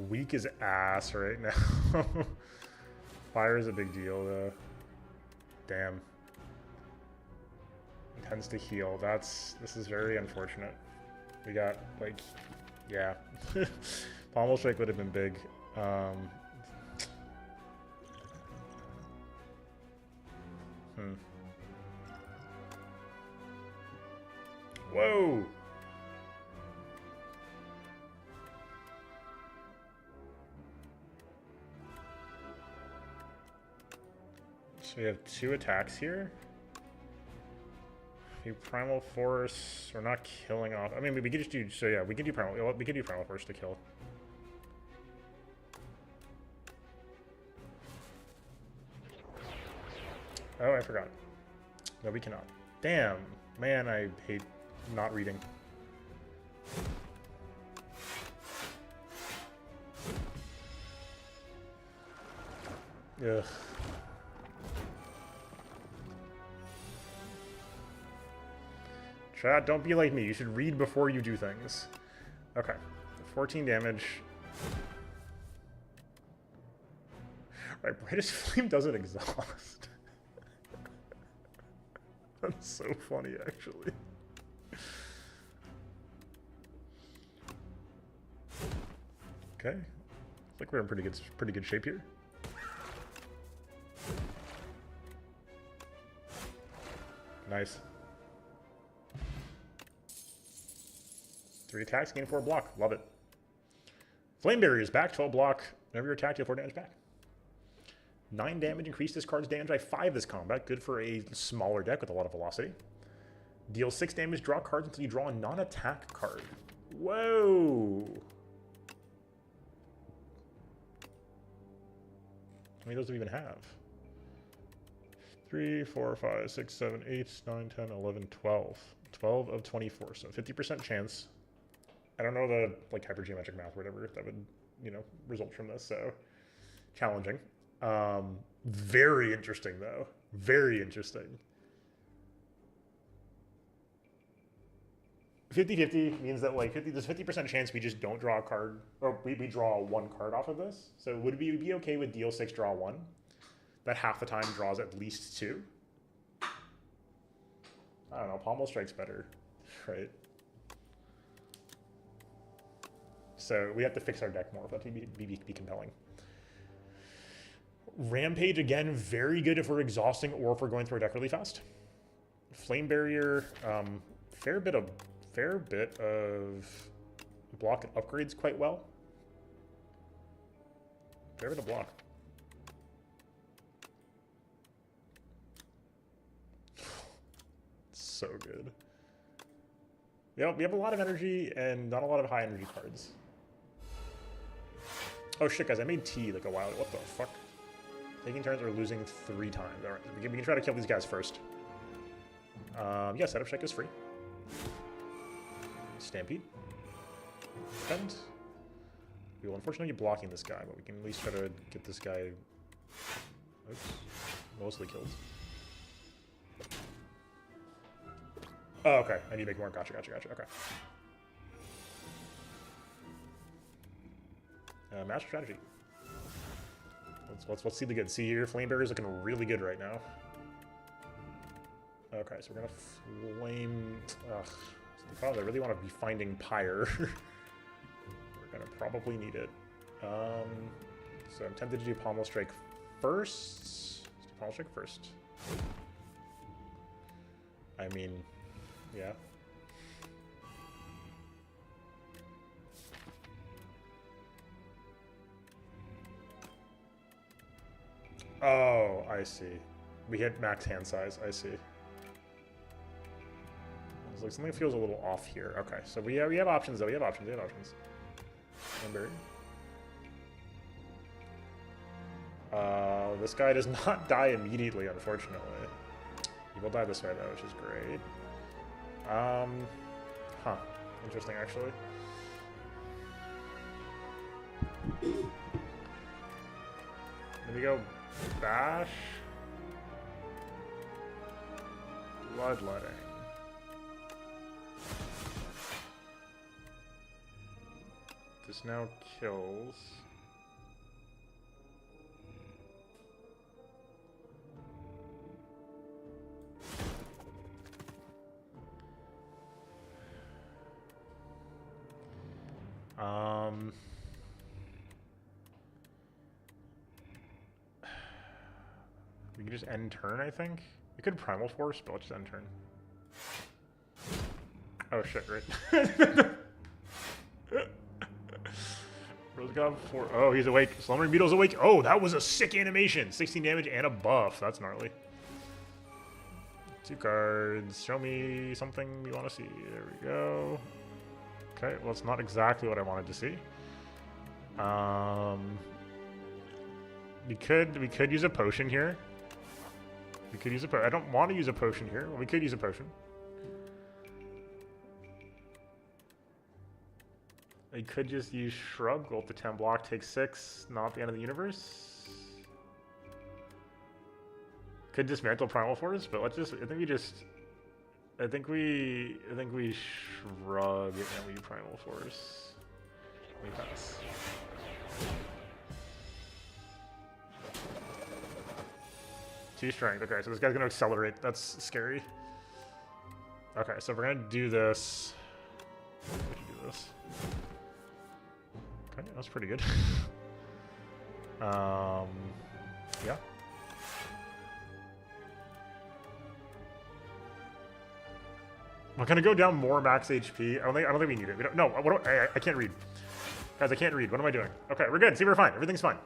Speaker 1: Weak as ass right now. Fire is a big deal though. Damn. It tends to heal. This is very unfortunate. We got like, yeah. Pommel Strike would have been big. Whoa! So we have 2 attacks here. Primal Force, we're not killing off. I mean, we could just do, so yeah, we can do Primal Force to kill. Oh, I forgot. No, we cannot. Damn, man, I hate not reading. Ugh. Chat, don't be like me. You should read before you do things. Okay. 14 damage. Right, Brightest Flame doesn't exhaust. That's so funny, actually. Okay. Looks like we're in pretty good shape here. Nice. 3 attacks, gain 4 block. Love it. Flame Barrier is back. 12 block. Whenever you're attacked, you have 4 damage back. 9 damage. Increase this card's damage by 5 this combat. Good for a smaller deck with a lot of velocity. Deal 6 damage. Draw cards until you draw a non-attack card. Whoa! How many of those do we even have? 3, 4, 5, 6, 7, 8, 9, 10, 11, 12. 12 of 24, so 50% chance. I don't know the like hypergeometric math or whatever that would, you know, result from this, so challenging. Very interesting though. Very interesting. 50-50 means that like there's 50% chance we just don't draw a card, or we draw 1 card off of this. So would we be okay with deal 6, draw 1? That half the time draws at least 2? I don't know, Pommel Strike's better, right? So we have to fix our deck more for that to be compelling. Rampage, again, very good if we're exhausting or if we're going through our deck really fast. Flame Barrier, fair bit of block upgrades quite well. Fair bit of block. So good. Yep, we have a lot of energy and not a lot of high energy cards. Oh shit, guys, I made T like a while ago. What the fuck? Taking turns or losing 3 times. Alright, we can try to kill these guys first. Yeah, setup check is free. Stampede. And we will unfortunately be blocking this guy, but we can at least try to get this guy, oops, mostly killed. Oh, okay. I need to make more. Gotcha. Okay. Master strategy. Let's see the good. See here, Flame Barrier is looking really good right now. Okay, so we're gonna flame. Ugh. So the problem is I really want to be finding Pyre. We're gonna probably need it. So I'm tempted to do Pommel Strike first. Let's do Pommel Strike first. I mean, yeah. Oh, I see. We hit max hand size. I see. It's like something feels a little off here. Okay, so we have options though. We have options. Remember. This guy does not die immediately, unfortunately. He will die this way though, which is great. Huh. Interesting, actually. Then we go bash. Bloodletting. This now kills. We can just end turn, I think. We could Primal Force, but let's just end turn. Oh shit, right. Rosegov 4. Oh, he's awake. Slumbering Beetle's awake. Oh, that was a sick animation. 16 damage and a buff. That's gnarly. 2 cards. Show me something we want to see. There we go. Okay, well, it's not exactly what I wanted to see. We could use a potion here. We could use a potion. I don't want to use a potion here. Well, we could use a potion. I could just use Shrug, go up to 10 block, take 6, not the end of the universe. Could dismantle Primal Force, but let's just, I think we just I think we shrug and we Primal Force. We pass. Two strength. Okay, so this guy's gonna accelerate. That's scary. Okay, so we're gonna do this. We should do this. Okay, that's pretty good. Yeah. We're gonna go down more max HP. I don't think we need it. We don't. No, I can't read. Guys, I can't read. What am I doing? Okay, we're good. See, we're fine. Everything's fine.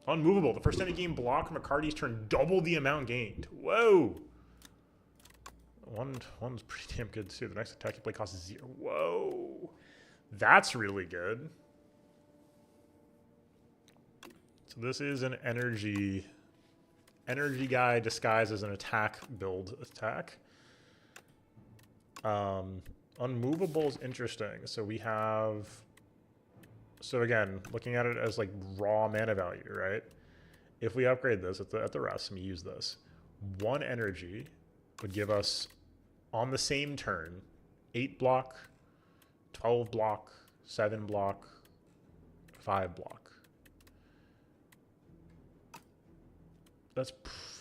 Speaker 1: Unmovable. The first time you gain block from a card each turn, double the amount gained. Whoa. One's pretty damn good too. The next attack you play costs 0. Whoa. That's really good. So this is an energy guy disguised as an attack build attack. Unmovable is interesting. So we have, so again, looking at it as like raw mana value, right? If we upgrade this at the rest and we use this, 1 energy would give us on the same turn 8 block, 12 block, 7 block, 5 block. That's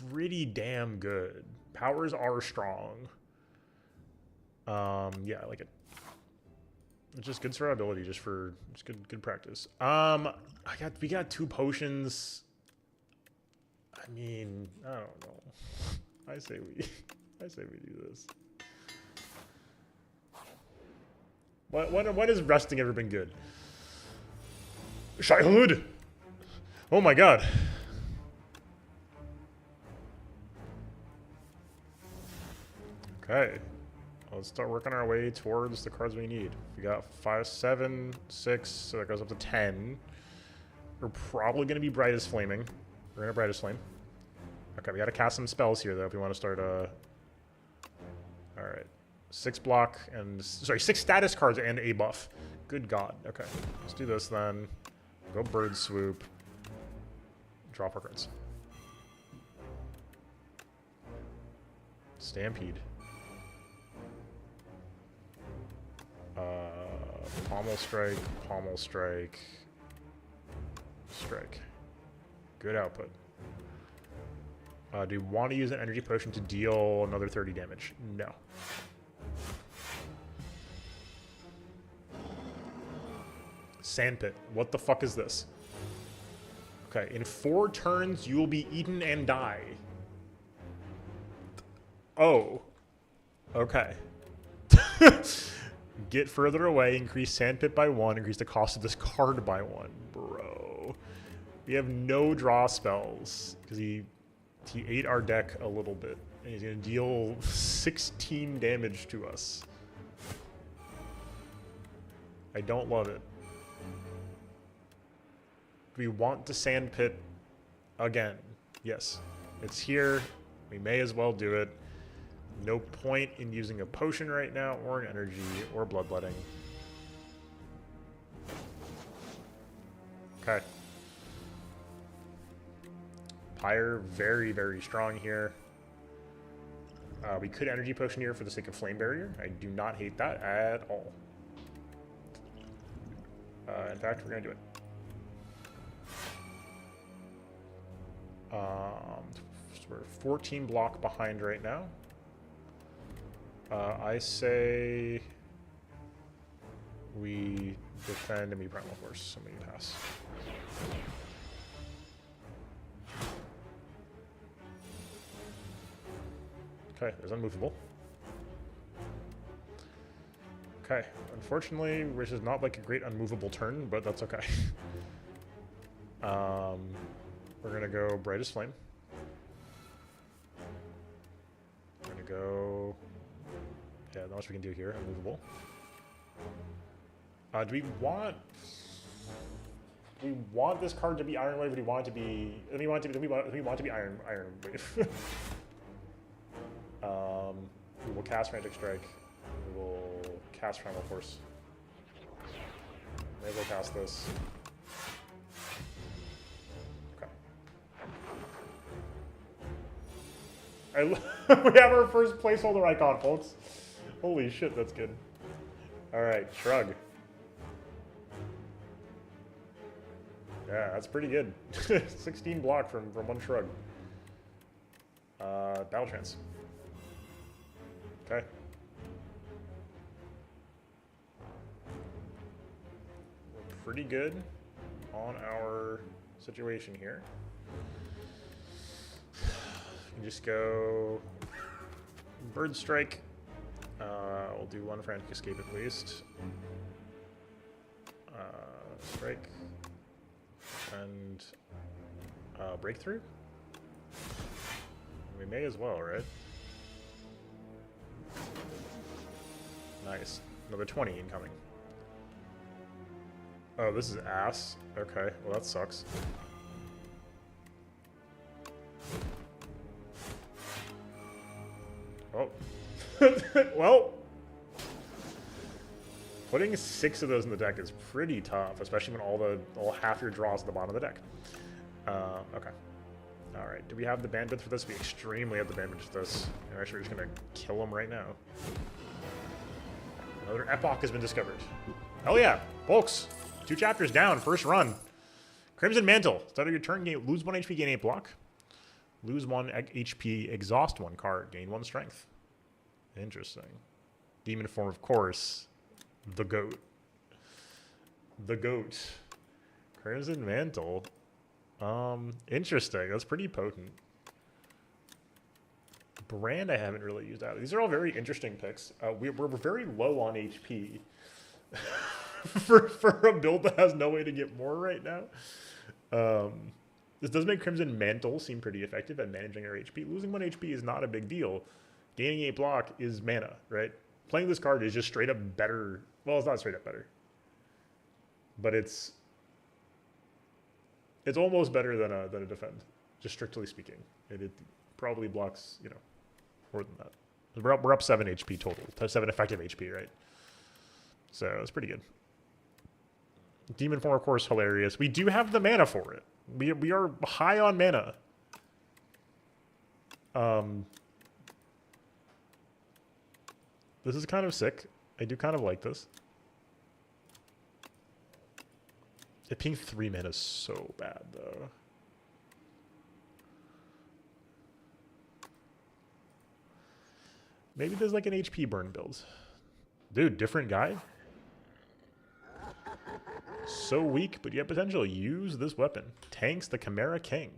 Speaker 1: pretty damn good. Powers are strong. Yeah, I like it. It's just good survivability, just good practice. We got 2 potions. I mean, I don't know. I say we do this. When has resting ever been good? Childhood. Oh my god. Okay. Let's start working our way towards the cards we need. We got 5, 7, 6, so that goes up to 10. We're probably going to be Brightest Flaming. We're going to Brightest Flame. Okay, we got to cast some spells here, though, if we want to start Alright. 6 block and... Sorry, 6 status cards and a buff. Good god. Okay, let's do this then. Go Bird Swoop. Draw 4 cards. Stampede. Pommel Strike, Pommel Strike, Strike. Good output. Do you want to use an energy potion to deal another 30 damage? No. Sandpit. What the fuck is this? Okay, in 4 turns, you will be eaten and die. Oh. Okay. Get further away, increase Sandpit by 1, increase the cost of this card by 1. Bro. We have no draw spells, because he ate our deck a little bit. And he's going to deal 16 damage to us. I don't love it. We want to Sandpit again. Yes. It's here. We may as well do it. No point in using a potion right now, or an energy, or bloodletting. Okay. Pyre, very, very strong here. We could energy potion here for the sake of flame barrier. I do not hate that at all. In fact, we're going to do it. So we're 14 block behind right now. I say we defend and we Primal Force, and we pass. Okay, there's Unmovable. Okay, unfortunately, which is not like a great unmovable turn, but that's okay. We're gonna go Brightest Flame. We're gonna go... Yeah, not much we can do here. Unmovable. Do we want this card to be Iron Wave, or do we want it to be... Do we want it to be Iron Wave? We will cast Frantic Strike. We will cast Primal Force. May as well cast this. Okay. We have our first placeholder icon, folks. Holy shit, that's good. All right, shrug. Yeah, that's pretty good. 16 block from one shrug. Battle trance. Okay. We're pretty good on our situation here. You can just go bird strike. We'll do one frantic escape at least. Strike. And breakthrough? We may as well, right? Nice. Another 20 incoming. Oh, this is ass. Okay, well that sucks. Oh. Well. Putting 6 of those in the deck is pretty tough, especially when all half your draws at the bottom of the deck. Okay. All right. Do we have the bandwidth for this? We extremely have the bandwidth for this. And actually, we're just gonna kill him right now. Another epoch has been discovered. Hell yeah, folks! 2 chapters down. First run. Crimson Mantle. Start of your turn. Lose 1 HP, gain 8 block. Lose 1 HP, exhaust 1 card, gain 1 strength. Interesting. Demon form, of course. The goat. The goat. Crimson Mantle. Interesting. That's pretty potent. Brand I haven't really used out. These are all very interesting picks. We're very low on HP for a build that has no way to get more right now. This does make Crimson Mantle seem pretty effective at managing our HP. Losing 1 HP is not a big deal. Gaining 8 block is mana, right? Playing this card is just straight up better. Well, it's not straight up better, but it's almost better than a defend, just strictly speaking. It probably blocks, you know, more than that. We're up 7 HP total, 7 effective HP, right? So it's pretty good. Demon form, of course, hilarious. We do have the mana for it. We are high on mana. This is kind of sick. I do kind of like this. It being 3 mana is so bad, though. Maybe there's like an HP burn build. Dude, different guy? So weak, but yet potential. Use this weapon. Tanks the Chimera King.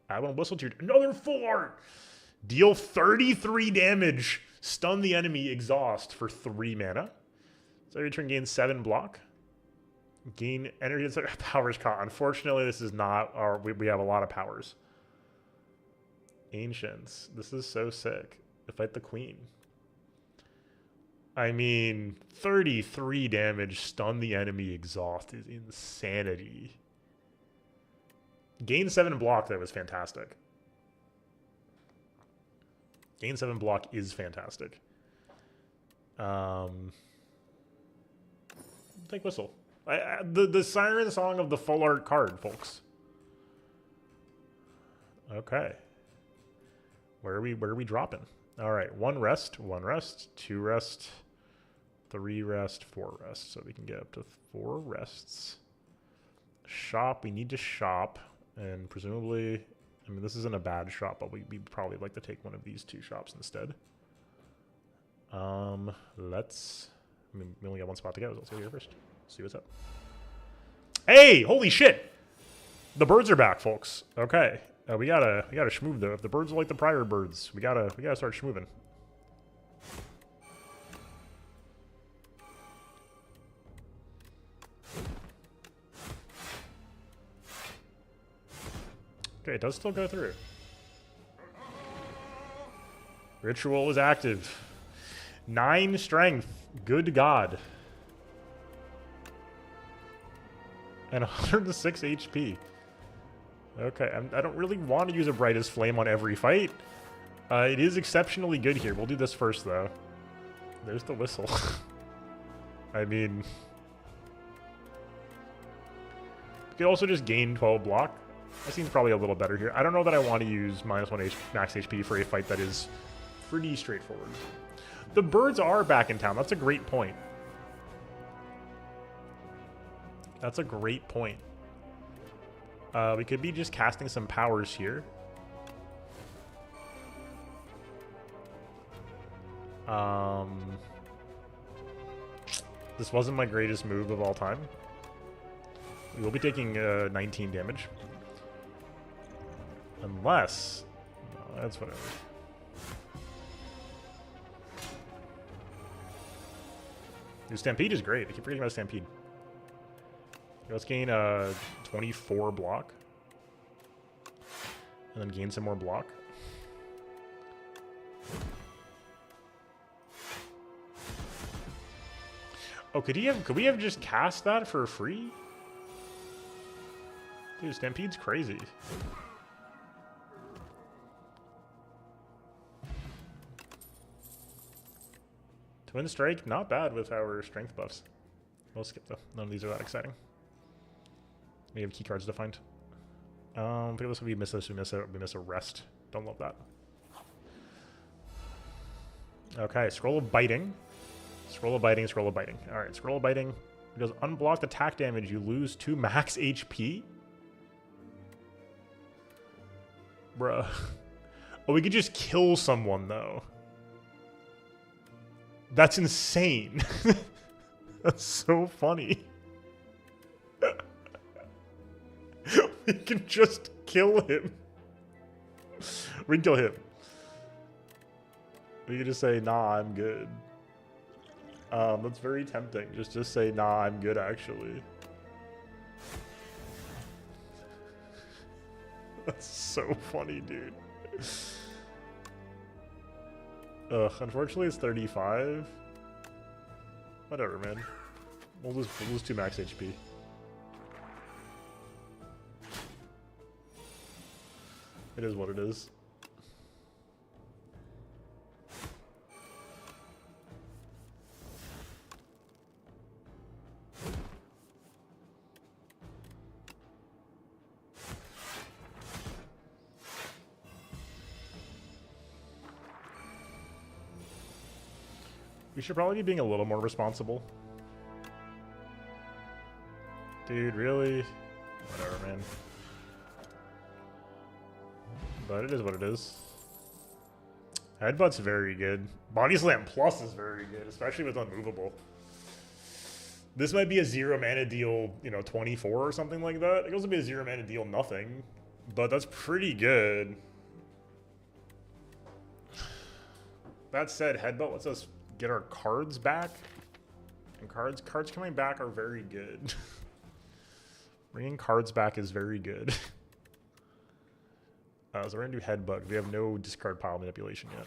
Speaker 1: Add 1 whistle to your... Another full art! Deal 33 damage. Stun the enemy, exhaust for 3 mana. So your turn gains 7 block. Gain energy, powers caught. Unfortunately, this is not our... We have a lot of powers. Ancients. This is so sick. To fight the queen. I mean, 33 damage, stun the enemy, exhaust is insanity. Gain 7 block, that was fantastic. Gain 7 block is fantastic. Take whistle. The siren song of the full art card, folks. Okay. Where are we dropping? All right, 1 rest, 2 rest, 3 rest, 4 rest. So we can get up to 4 rests. Shop, we need to shop, and presumably, I mean, this isn't a bad shop, but we'd probably like to take one of these 2 shops instead. We only got 1 spot to go, so let's go here first. See what's up. Hey, holy shit! The birds are back, folks. Okay. We gotta schmoove though. If the birds are like the prior birds, we gotta start schmooving. Okay, it does still go through. Ritual is active. 9 strength. Good God. And 106 HP. Okay, I don't really want to use a Brightest Flame on every fight. It is exceptionally good here. We'll do this first, though. There's the whistle. I mean... You could also just gain 12 block. That seems probably a little better here. I don't know that I want to use -1 max HP for a fight that is pretty straightforward. The birds are back in town. That's a great point. That's a great point. We could be just casting some powers here. This wasn't my greatest move of all time. We will be taking 19 damage. Unless... No, that's whatever. Dude, Stampede is great. I keep forgetting about Stampede. Let's gain 24 block. And then gain some more block. Oh, could we have just cast that for free? Dude, Stampede's crazy. Twin Strike, not bad with our strength buffs. We'll skip though. None of these are that exciting. We have key cards to find. If we miss this, we miss a rest. Don't love that. Okay, Scroll of Biting. Scroll of Biting, Scroll of Biting. Alright, Scroll of Biting. It does unblocked attack damage. You lose 2 max HP? Bruh. Oh, we could just kill someone, though. That's insane. That's so funny. We can just kill him. We can kill him. We can just say, nah, I'm good. That's very tempting. Just say, nah, I'm good, actually. That's so funny, dude. Ugh, unfortunately it's 35. Whatever, man. We'll lose 2 max HP. It is what it is. We should probably be being a little more responsible. Dude, really? Whatever, man. But it is what it is. Headbutt's very good. Body Slam Plus is very good, especially with Unmovable. This might be a 0 mana deal, 24 or something like that. It could also be a 0 mana deal nothing. But that's pretty good. That said, Headbutt lets us get our cards back, and cards coming back are very good. Bringing cards back is very good. So we're gonna do Headbutt. We have no discard pile manipulation yet.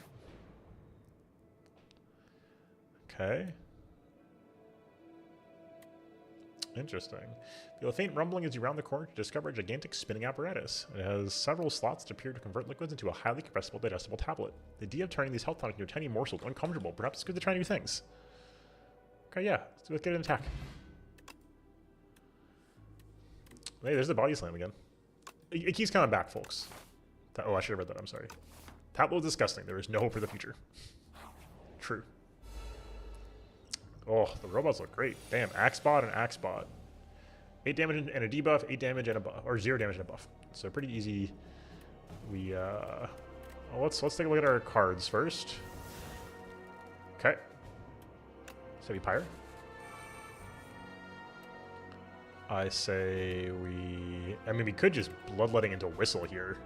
Speaker 1: Okay. Interesting. Feel a faint rumbling as you round the corner to discover a gigantic spinning apparatus. It has several slots to appear to convert liquids into a highly compressible, digestible tablet. The idea of turning these health tonics into tiny morsels is uncomfortable. Perhaps it's good to try new things. Okay, yeah. Let's get an attack. Hey, there's the Body Slam again. It keeps coming back, folks. Oh, I should have read that. I'm sorry. Tableau is disgusting. There is no hope for the future. True. Oh, the robots look great. Damn, Axebot and Axebot. 8 damage and a debuff, 8 damage and a buff, or 0 damage and a buff. So pretty easy. We well, let's take a look at our cards first. Okay. So we Pyre. I say we could just bloodletting into Whistle here.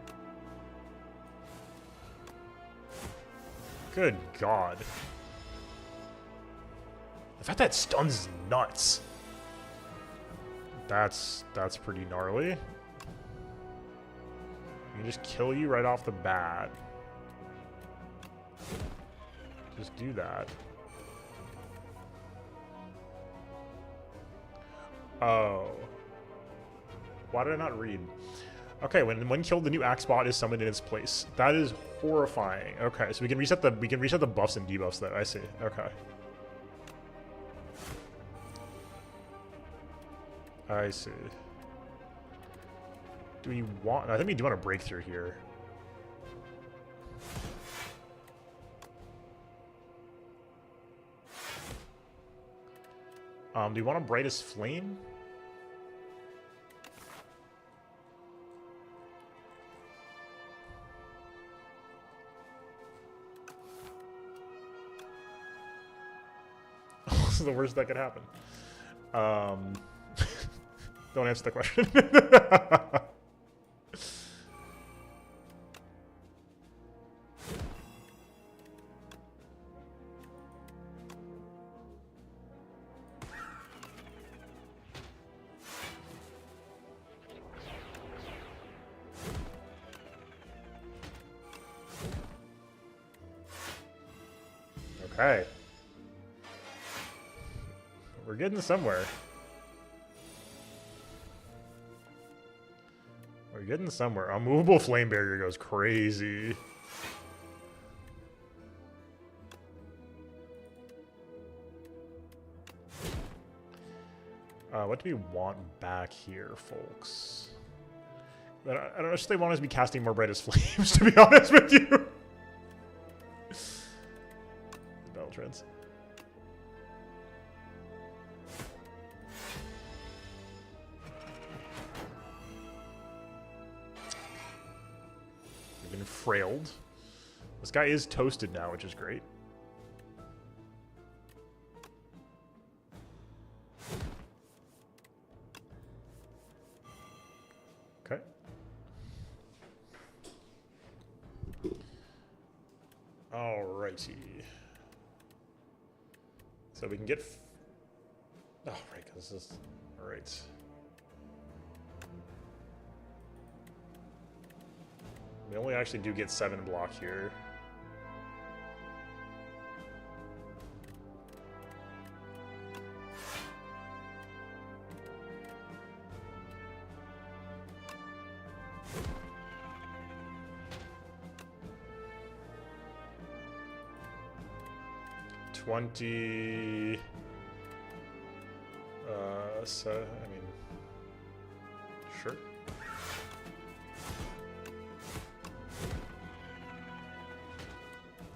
Speaker 1: Good God. The fact that stuns is nuts. That's pretty gnarly. We can just kill you right off the bat. Just do that. Oh. Why did I not read? Okay, when killed, the new Axebot is summoned in its place. That is horrifying. Okay, so we can reset the buffs and debuffs there. I see. Okay. I see. Do we want... I think we do want a breakthrough here. Do you want a brightest flame? This is the worst that could happen. Don't answer the question. Okay. We're getting somewhere. We're getting somewhere. A movable flame barrier goes crazy. What do we want back here, folks? I don't know if they want us to be casting more brightest flames, to be honest with you. Battle trends. We've been frailed. This guy is toasted now, which is great. Okay. Alrighty. So we can get... Oh, right, because this is... Alright. We only actually do get 7 block here. So, I mean, sure.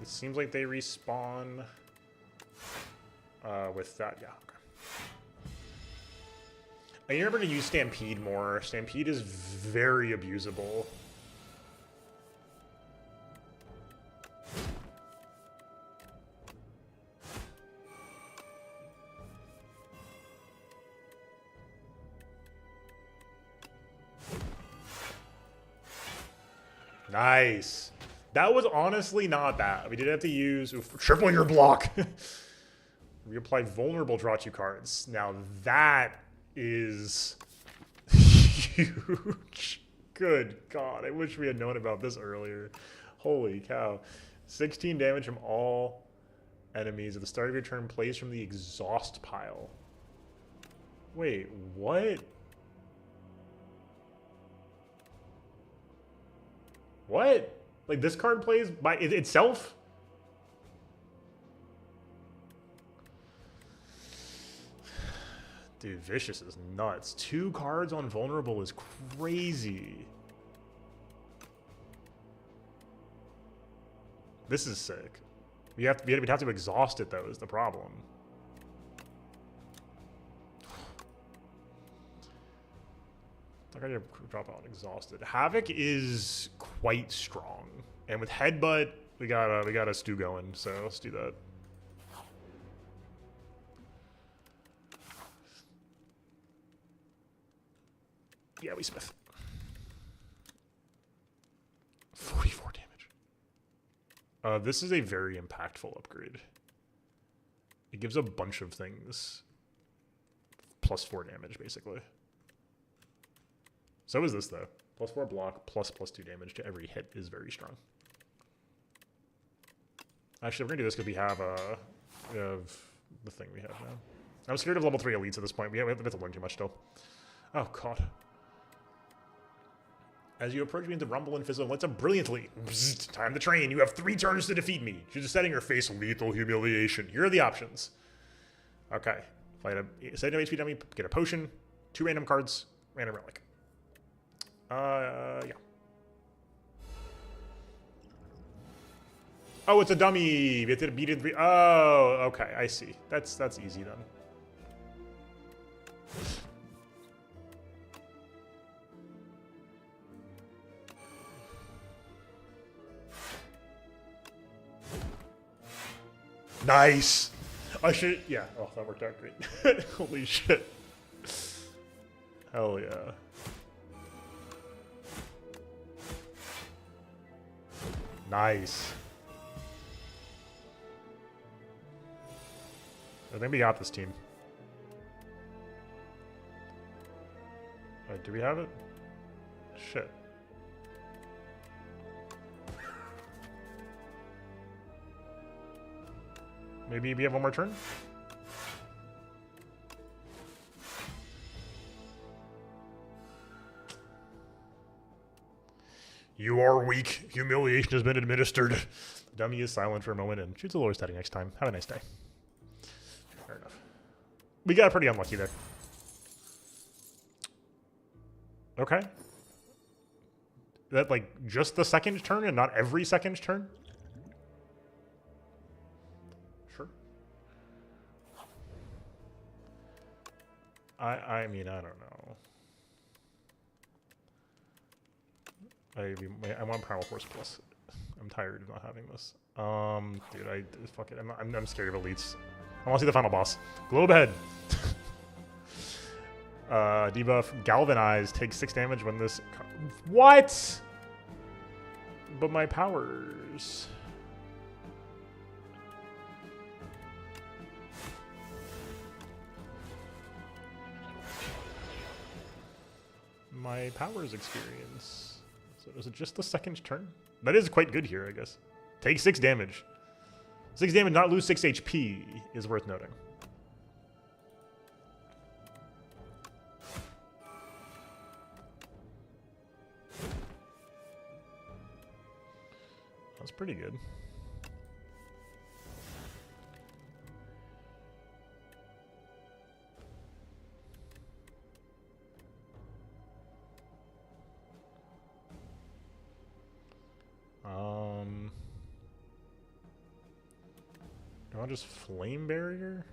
Speaker 1: It seems like they respawn with that, yeah, okay. I remember to use Stampede more. Stampede is very abusable. Nice. That was honestly not bad. We did have to use triple your block. Reapply vulnerable, draw 2 cards. Now that is huge. Good God. I wish we had known about this earlier. Holy cow. 16 damage from all enemies at the start of your turn plays from the exhaust pile. Wait, what? What? Like, this card plays by itself? Dude, Vicious is nuts. 2 cards on Vulnerable is crazy. This is sick. We'd have to exhaust it, though, is the problem. I gotta drop out exhausted. Havoc is quite strong, and with Headbutt, we got a stew going. So let's do that. Yeah, we Smith. 44 damage. This is a very impactful upgrade. It gives a bunch of things. +4 damage, basically. So is this, though. +4 block, +2 damage to every hit is very strong. Actually, we're going to do this because we have the thing we have now. I'm scared of level 3 elites at this point. We have to learn too much still. Oh, God. As you approach me into Rumble and Fizzle, let's up brilliantly. Bzzzt, time to train. You have 3 turns to defeat me. Choose a setting or face lethal humiliation. Here are the options. Okay. Fight a set no HP dummy, get a potion, 2 random cards, random relic. Yeah. Oh, it's a dummy. We have to beat it in 3. Oh, okay. I see. That's easy then. Nice. I should. Yeah. Oh, that worked out great. Holy shit. Hell yeah. Nice. I think we got this team. Wait, do we have it? Shit. Maybe we have one more turn? You are weak. Humiliation has been administered. The dummy is silent for a moment and shoots a lower setting next time. Have a nice day. Fair enough. We got pretty unlucky there. Okay. That, like, just the second turn and not every second turn? Sure. I mean, I don't know. I want Primal Force Plus. I'm tired of not having this. Dude, fuck it. I'm scared of elites. I want to see the final boss. Globe Head. Debuff. Galvanize. Takes 6 damage when this... What? But my powers... My powers experience... So is it just the second turn? That is quite good here, I guess. Take 6 damage. 6 damage, not lose 6 HP is worth noting. That's pretty good. Do I want just Flame Barrier?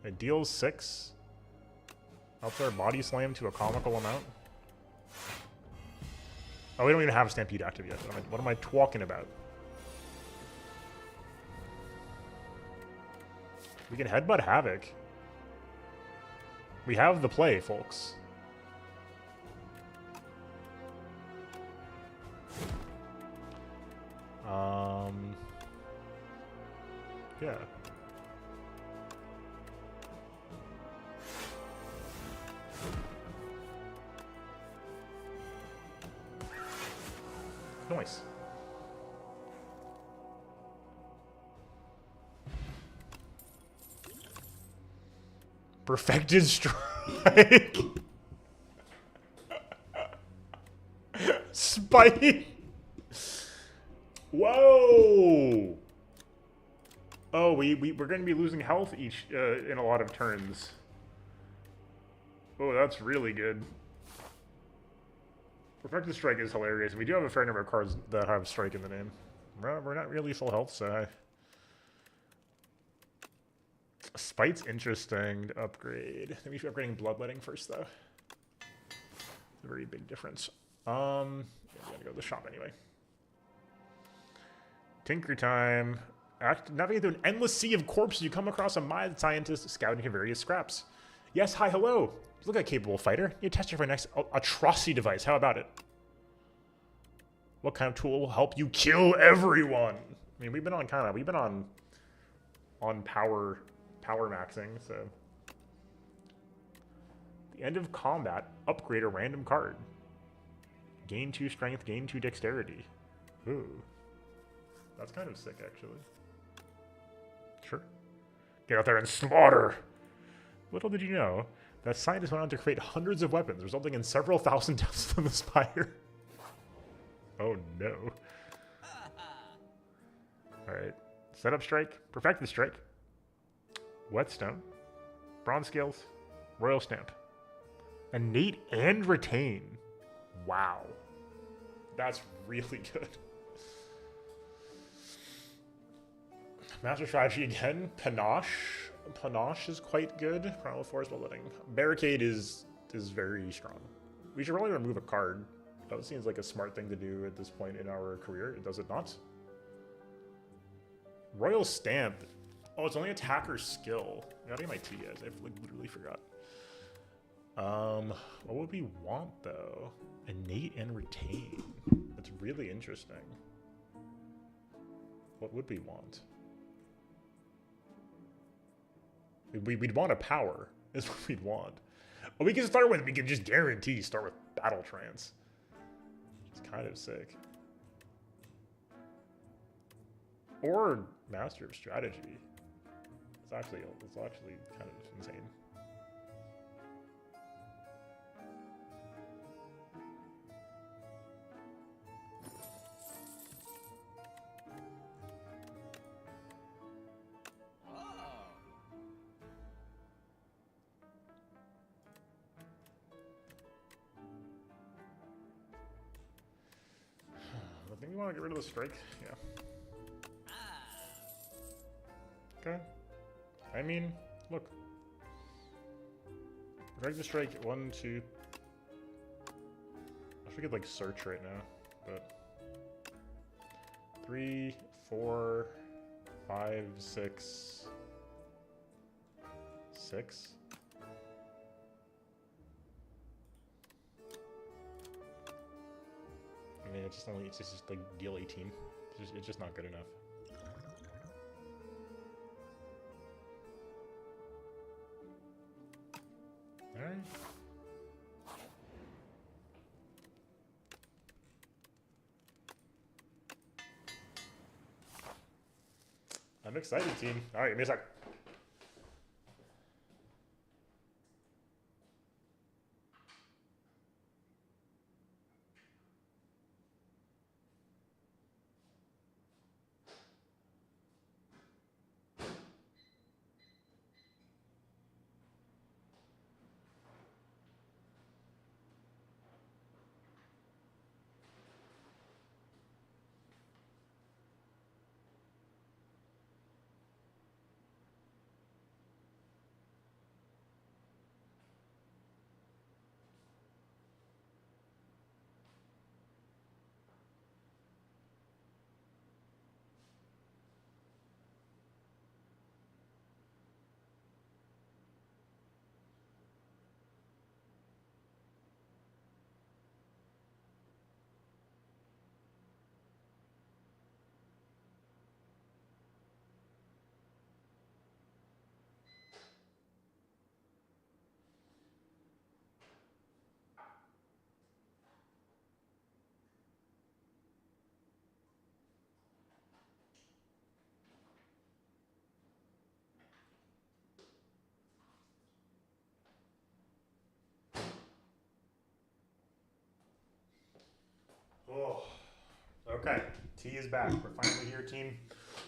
Speaker 1: It deals 6. Helps our body slam to a comical amount. Oh, we don't even have Stampede active yet. What am I talking about? We can Headbutt Havoc. We have the play, folks. Yeah. Nice. Perfected Strike. Spike. Whoa. Oh, we're going to be losing health each in a lot of turns. Oh, that's really good. Perfected Strike is hilarious. We do have a fair number of cards that have Strike in the name. We're not really full health, so... Spite's interesting to upgrade. I think we should be upgrading Bloodletting first, though. It's a very big difference. Yeah, we gotta go to the shop anyway. Tinker time. Navigate through an endless sea of corpses. You come across a mad scientist scouting for various scraps. Yes, hi, hello. You look like a capable fighter. You test your next atrocity device. How about it? What kind of tool will help you kill everyone? I mean, we've been on power maxing, so. At the end of combat, upgrade a random card. Gain 2 strength, gain 2 dexterity. Ooh. That's kind of sick, actually. Sure. Get out there and slaughter! Little did you know that scientists went on to create hundreds of weapons, resulting in several thousand deaths from the Spire. Oh no. Alright. Set up strike. Perfected strike. Whetstone. Bronze scales. Royal stamp. Innate and retain. Wow. That's really good. Master Strategy again. Panache. Panache is quite good. Primal Force Bulleting. Barricade is very strong. We should probably remove a card. That seems like a smart thing to do at this point in our career. Does it not? Royal Stamp. Oh, it's only attacker skill. I gotta get my T, guys. I like, literally forgot. What would we want though? Innate and retain. That's really interesting. What would we want? We'd want a power. Is what we'd want. Well, we can start with. We can just guarantee start with Battle Trance. It's kind of sick. Or Master of Strategy. It's actually kind of insane. I think you want to get rid of the strike. Yeah. Okay. I mean, look. Drag the strike 1, 2. I should get like search right now, but 3, 4, 5, 6, 6. I mean, it's just like deal 18. It's just not good enough. All right. I'm excited, team. All right, give me a sec. Oh, okay. T is back. We're finally here, team.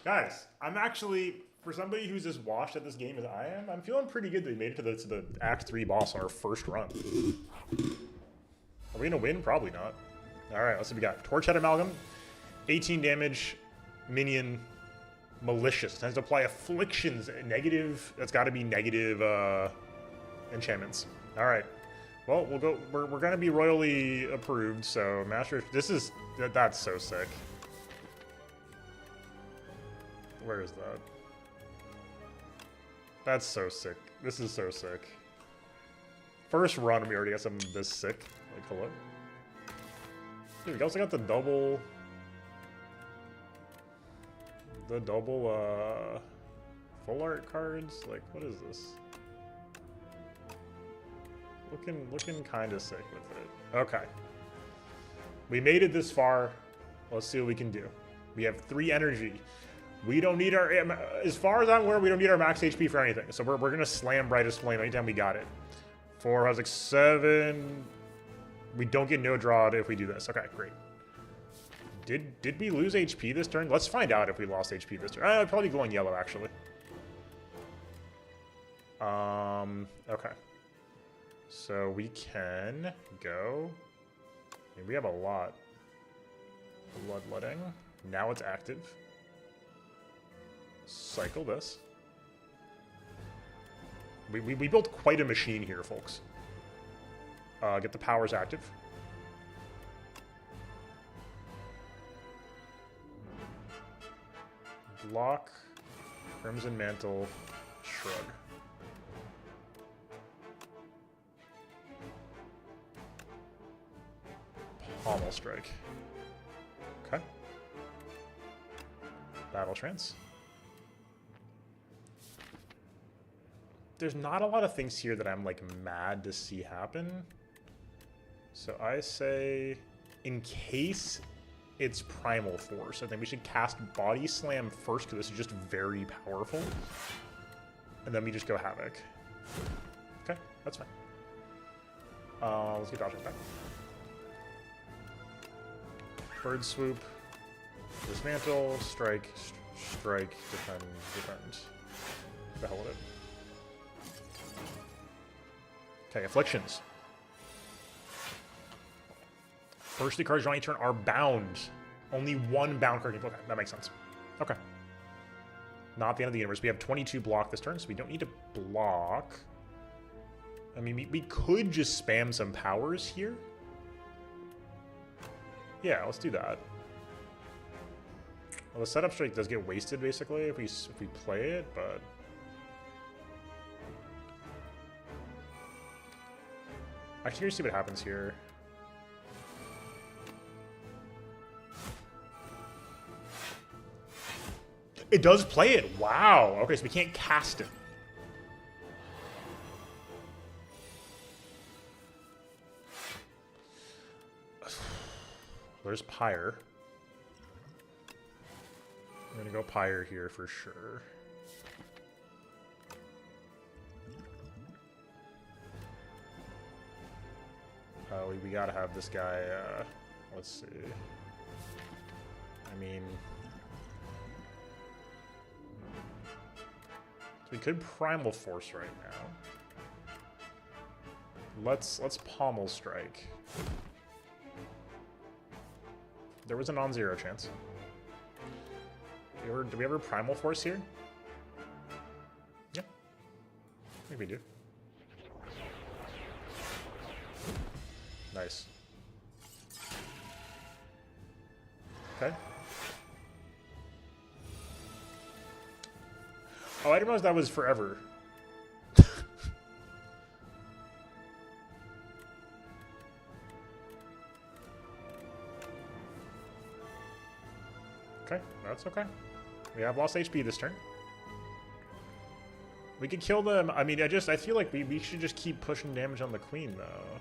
Speaker 1: Guys, I'm actually, for somebody who's as washed at this game as I am, I'm feeling pretty good that we made it to the Act 3 boss on our first run. Are we gonna win? Probably not. Alright, let's see what we got. Torchhead Amalgam, 18 damage, minion, malicious. Tends to apply afflictions, negative, that's gotta be negative enchantments. Alright. Well, we'll go. We're gonna be royally approved. So, Master, that's so sick. Where is that? That's so sick. This is so sick. First run, we already got something this sick. Like, hello. Dude, we also got the double full art cards. Like, what is this? Looking kind of sick with it. Okay. We made it this far. Let's see what we can do. We have 3 energy. We don't need our... As far as I'm aware, we don't need our max HP for anything. So we're going to slam Brightest Flame anytime we got it. 4, I was like 7. We don't get no draw if we do this. Okay, great. Did we lose HP this turn? Let's find out if we lost HP this turn. I'd probably be going yellow, actually. Okay. So we can go I mean, we have a lot. Bloodletting. Now it's active. Cycle this. We built quite a machine here, folks. Get the powers active. Block. Crimson Mantle. Shrug. Pommel Strike. Okay. Battle Trance. There's not a lot of things here that I'm like mad to see happen. So I say, in case it's Primal Force, I think we should cast Body Slam first because this is just very powerful. And then we just go Havoc. Okay, that's fine. Let's get dodging back. Bird Swoop. Dismantle, strike, strike, defend, defend. The hell with it. Okay, Afflictions. First 3 cards drawing turn are bound. Only one bound card. Okay, that makes sense. Okay. Not the end of the universe. We have 22 block this turn, so we don't need to block. I mean, we could just spam some powers here. Yeah, let's do that. Well, the setup strike does get wasted, basically, if we play it, but... Actually, here's see what happens here. It does play it. Wow. Okay, so we can't cast it. There's Pyre. I'm gonna go Pyre here for sure. We gotta have this guy, let's see. I mean... So we could Primal Force right now. Let's Pommel Strike. There was a non-zero chance. Do we ever Primal Force here? Yeah. I think we do. Nice. Okay. Oh, I didn't realize that was forever. Okay, that's okay. We have lost HP this turn. We could kill them. I mean, I feel like we should just keep pushing damage on the queen, though.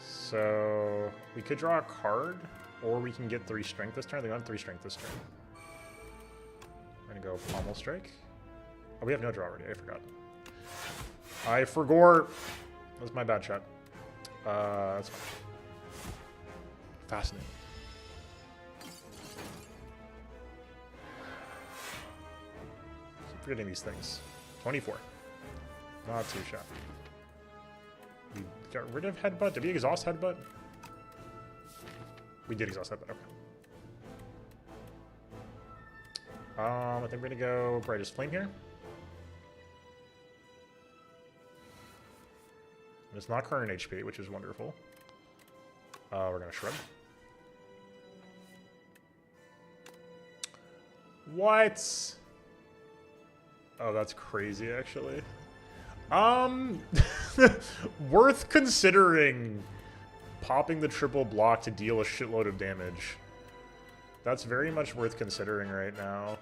Speaker 1: So we could draw a card, or we can get 3 strength this turn. They got 3 strength this turn. I'm gonna go Pommel Strike. Oh, we have no draw already. I forgot. I forgot. That was my bad shot. That's fine. Fascinating. Keep forgetting these things. 24. Not too shabby. We got rid of Headbutt. Did we exhaust Headbutt? We did exhaust Headbutt. Okay. I think we're gonna go Brightest Flame here. And it's not current HP, which is wonderful. We're gonna Shrug. What? Oh, that's crazy, actually. Worth considering popping the triple block to deal a shitload of damage. That's very much worth considering right now.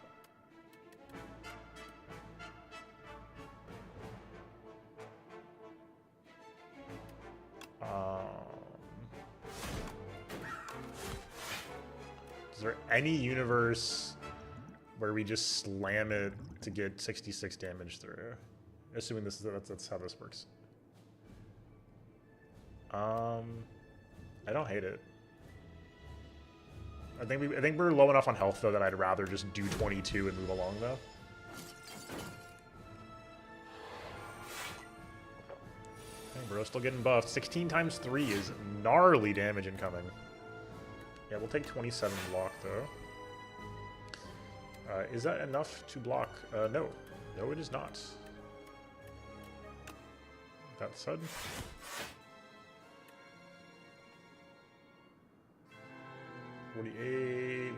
Speaker 1: Is there any universe where we just slam it to get 66 damage through? Assuming that's how this works. I don't hate it. I think we're low enough on health though that I'd rather just do 22 and move along though. Bro's still getting buffed. 16 times 3 is gnarly damage incoming. Yeah, we'll take 27 block, though. Is that enough to block? No. No, it is not. That said.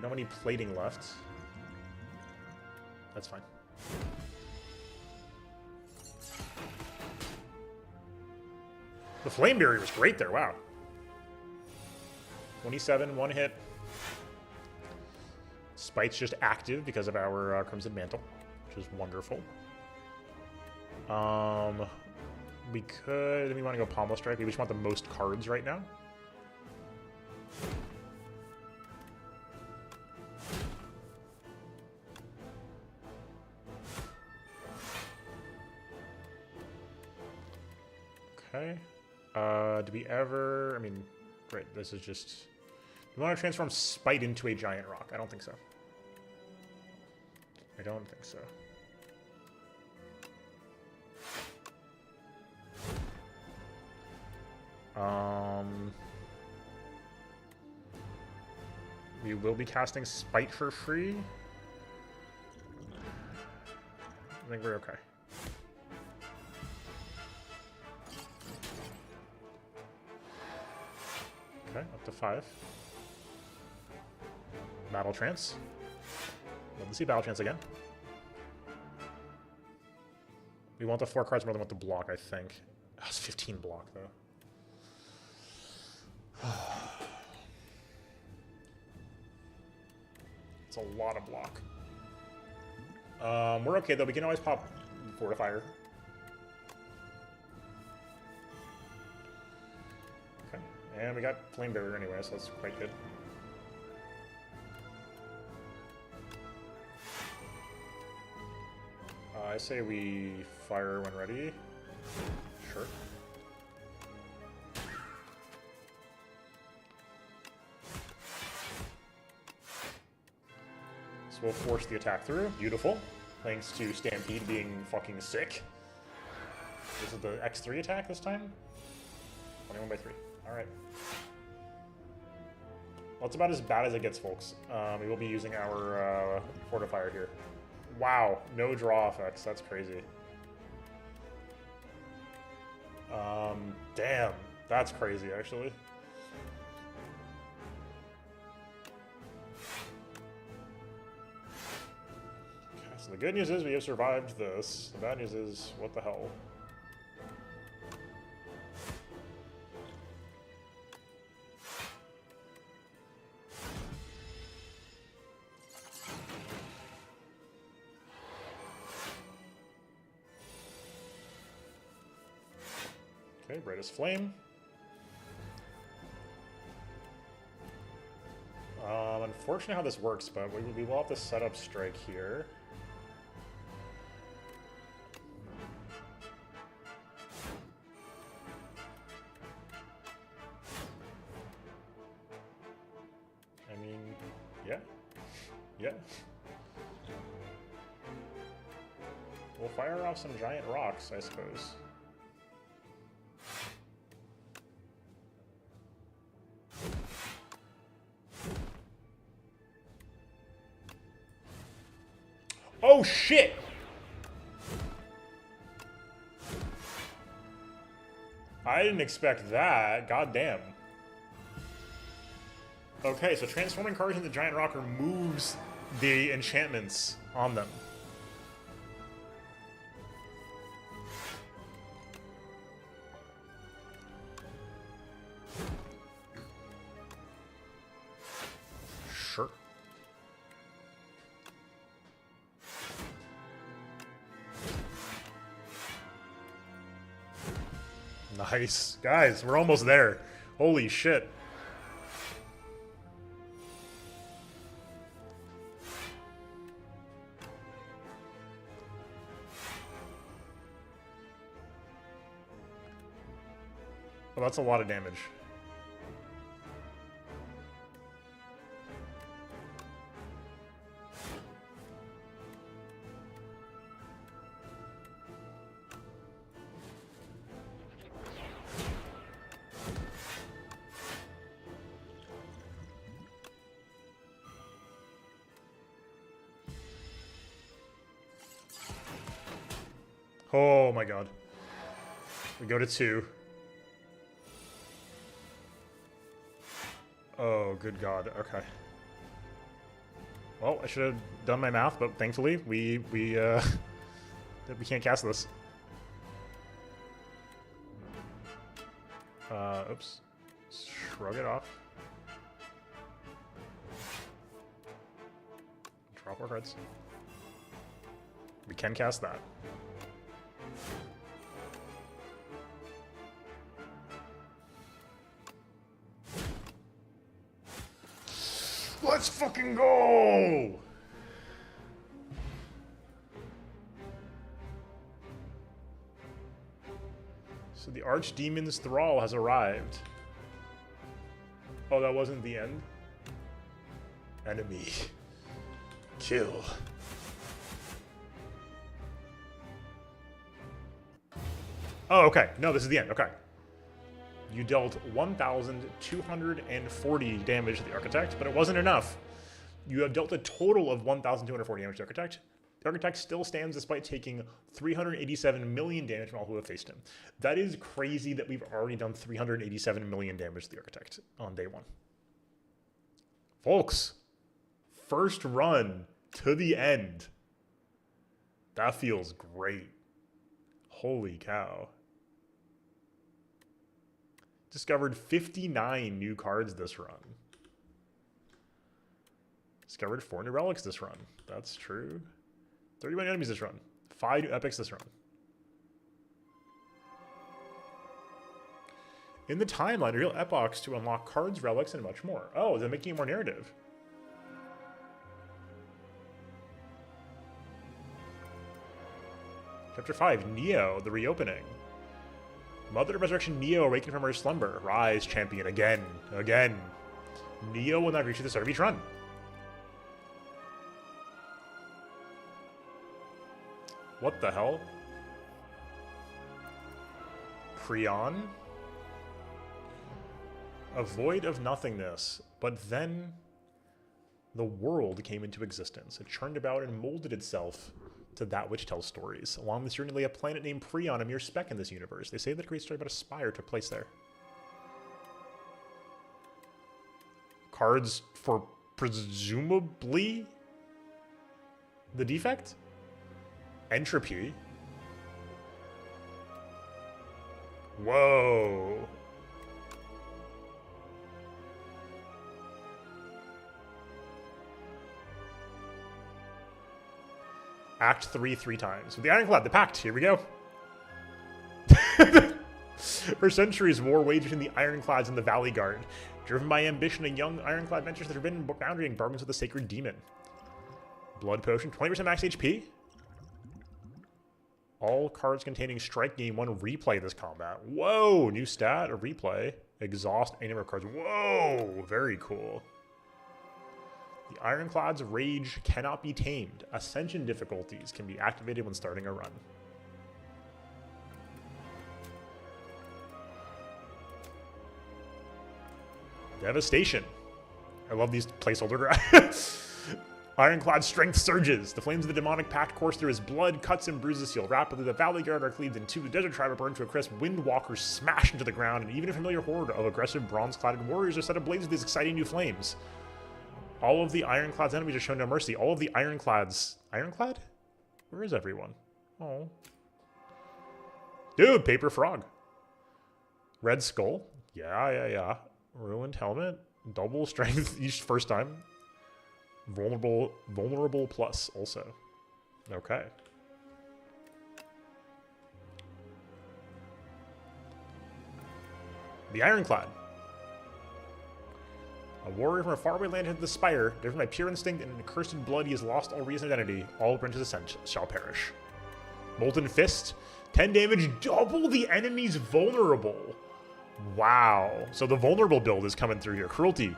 Speaker 1: Not many plating left. That's fine. The flame barrier was great there, wow. 27, one hit. Spite's just active because of our Crimson Mantle, which is wonderful. We want to go Pommel Strike. We just want the most cards right now. Okay. Do we ever... I mean, great, this is just... Do we want to transform Spite into a giant rock? I don't think so. I don't think so. We will be casting Spite for free. I think we're okay. Okay, up to 5. Battle Trance. Love to see Battle Trance again. We want the 4 cards more than we want the block, I think. That was 15 block, though. It's a lot of block. We're okay, though. We can always pop Fortifier. Okay. And we got Flame Barrier anyway, so that's quite good. I say we fire when ready. Sure. So we'll force the attack through. Beautiful. Thanks to Stampede being fucking sick. This is the X3 attack this time? 21 by 3. Alright. Well, it's about as bad as it gets, folks. We will be using our Fortifier here. Wow, no draw effects. That's crazy. Damn. That's crazy, actually. Okay, so the good news is we have survived this. The bad news is, what the hell? Okay, Brightest Flame. Unfortunately how this works, but we will have to set up Strike here. I mean, yeah. Yeah. We'll fire off some giant rocks, I suppose. Oh shit! I didn't expect that. God damn. Okay, so transforming cards into Giant Rock removes the enchantments on them. Sure. Nice. Guys, we're almost there. Holy shit. Well, that's a lot of damage. Oh my god. We go to 2. Oh, good god. Okay. Well, I should have done my math, but thankfully we can't cast this. Oops. Shrug it off. Drop our cards. We can cast that. Let's fucking go! So the Archdemon's Thrall has arrived. Oh, that wasn't the end? Enemy. Kill. Oh, okay. No, this is the end. Okay. You dealt 1,240 damage to the Architect, but it wasn't enough. You have dealt a total of 1,240 damage to the Architect. The Architect still stands despite taking 387 million damage from all who have faced him. That is crazy that we've already done 387 million damage to the Architect on day 1. Folks, first run to the end. That feels great. Holy cow. Discovered 59 new cards this run. Discovered 4 new relics this run. That's true. 31 enemies this run. 5 new epics this run. In the timeline, real epochs to unlock cards, relics, and much more. Oh, they're making it more narrative. Chapter 5, Neo, the reopening. Mother of Resurrection Neo awakened from her slumber. Rise, champion, again, again. Neo will not reach the start of each run. What the hell? Prion? A void of nothingness, but then the world came into existence. It churned about and molded itself to that which tells stories. Along this journey lay a planet named Prion, a mere speck in this universe. They say that a great story about a Spire took place there. Cards for presumably the defect? Entropy. Whoa. Act 3 3 times. With the Ironclad, the Pact. Here we go. For centuries, war waged between the Ironclads and the Valley Guard. Driven by ambition, a young Ironclad ventures the forbidden boundary and bargains with the Sacred Demon. Blood Potion, 20% max HP. All cards containing Strike gain 1 replay this combat. Whoa, new stat, a replay. Exhaust any number of cards. Whoa, very cool. The Ironclad's rage cannot be tamed. Ascension difficulties can be activated when starting a run. Devastation. I love these placeholder. Ironclad's strength surges. The flames of the demonic pact course through his blood, cuts and bruises heal rapidly. The Valley Guard are cleaved in two. The Desert Tribe are burned to a crisp. Windwalkers smash into the ground, and even a familiar horde of aggressive bronze-cladded warriors are set ablaze with these exciting new flames. All of the Ironclad's enemies are shown no mercy. All of the Ironclad's... Ironclad? Where is everyone? Oh. Dude, Paper Frog. Red Skull. Yeah. Ruined Helmet. Double strength each first time. Vulnerable plus also. Okay. The Ironclad. A warrior from a faraway land into the Spire, driven by pure instinct and accursed blood, he has lost all reason and identity. All who enter his ascent shall perish. Molten Fist, 10 damage, double the enemy's vulnerable. Wow. So the vulnerable build is coming through here. Cruelty,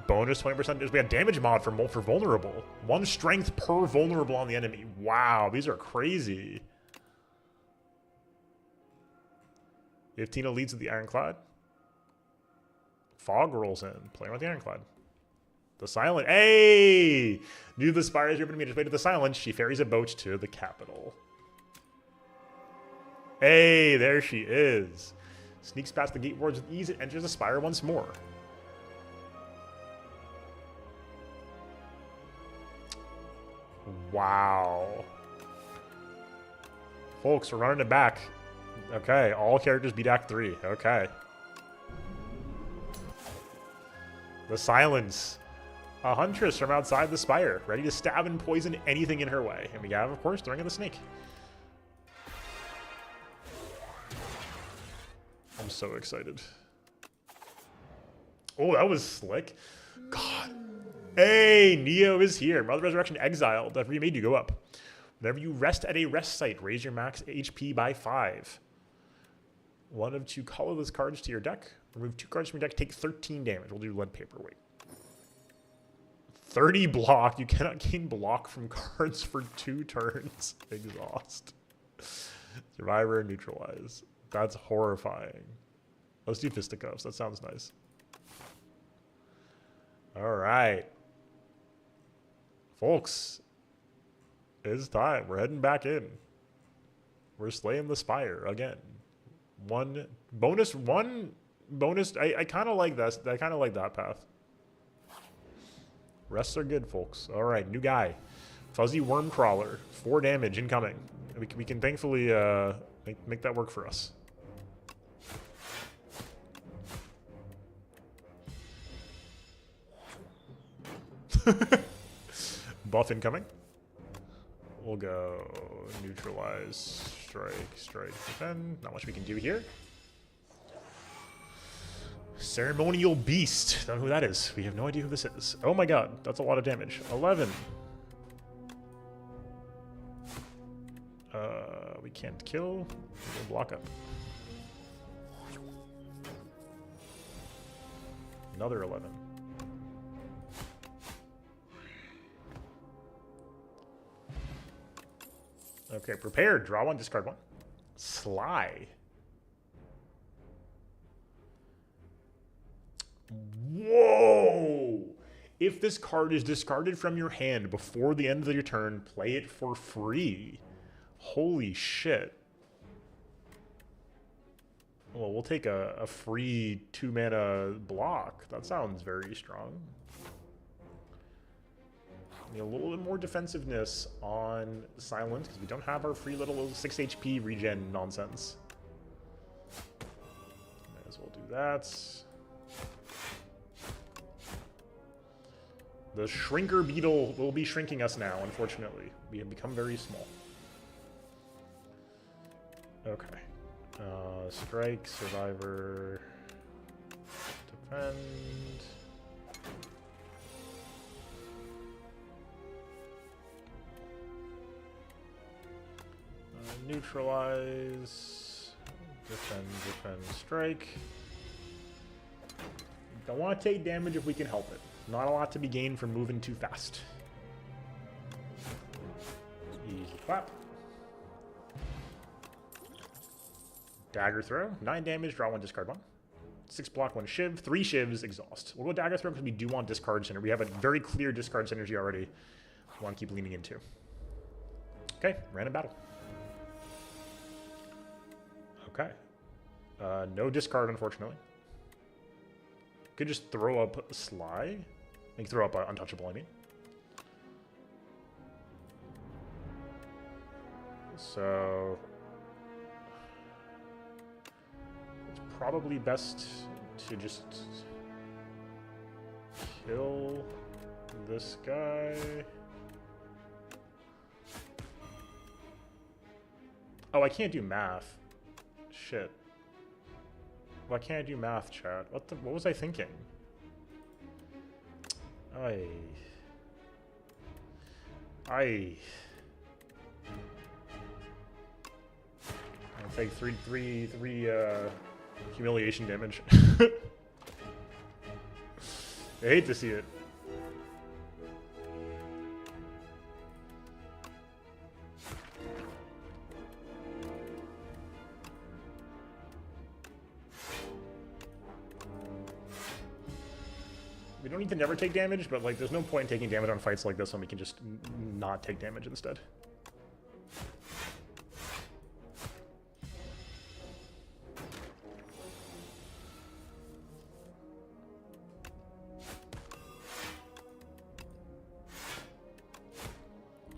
Speaker 1: bonus 20%. We got damage mod for vulnerable. 1 strength per vulnerable on the enemy. Wow, these are crazy. 15 elites of the Ironclad. Fog rolls in. Playing with the Ironclad. The Silent. Hey! New the Spire's driven me to the Silent. She ferries a boat to the capital. Hey, there she is. Sneaks past the gate wards with ease and enters the Spire once more. Wow. Folks, we're running it back. Okay, all characters beat Act 3. Okay. The Silence. A huntress from outside the Spire, ready to stab and poison anything in her way. And we have, of course, the Ring of the Snake. I'm so excited. Oh, that was slick. God. Hey, Neo is here. Mother Resurrection exiled. That remade you go up. Whenever you rest at a rest site, raise your max HP by 5. One of 2 colorless cards to your deck. Remove 2 cards from your deck. Take 13 damage. We'll do lead paperweight. 30 block. You cannot gain block from cards for 2 turns. Exhaust. Survivor, neutralize. That's horrifying. Let's do fisticuffs. That sounds nice. All right. Folks, it's time. We're heading back in. We're slaying the Spire again. One bonus. I kind of like this. I kind of like that path. Rests are good, folks. All right, new guy. Fuzzy Worm Crawler. 4 damage incoming. We can thankfully make that work for us. Buff incoming. We'll go neutralize, strike, defend. Not much we can do here. Ceremonial Beast. Don't know who that is. We have no idea who this is. Oh my god, that's a lot of damage. 11. We can't kill. We'll block up. Another 11. Okay, prepared. Draw 1, discard 1. Sly. Whoa! If this card is discarded from your hand before the end of your turn, play it for free. Holy shit. Well, we'll take a free 2-mana block. That sounds very strong. Need a little bit more defensiveness on Silent, because we don't have our free little 6 HP regen nonsense. Might as well do that. The Shrinker Beetle will be shrinking us now, unfortunately. We have become very small. Okay. Strike, Survivor, Defend. Neutralize, defend, strike. Don't want to take damage if we can help it. Not a lot to be gained from moving too fast. Easy clap. Dagger throw, 9 damage, draw 1, discard 1. 6 block, 1 shiv, 3 shivs, exhaust. We'll go dagger throw because we do want discard center. We have a very clear discard synergy already. We want to keep leaning into. Okay, random battle. Okay. No discard, unfortunately. Could just throw up Sly. Like, throw up Untouchable, I mean. So... it's probably best to just kill this guy. Oh, I can't do math. Shit. Why can't I do math, chat? What was I thinking? I take three humiliation damage. I hate to see it. We don't need to never take damage, but like, there's no point in taking damage on fights like this when we can just not take damage instead.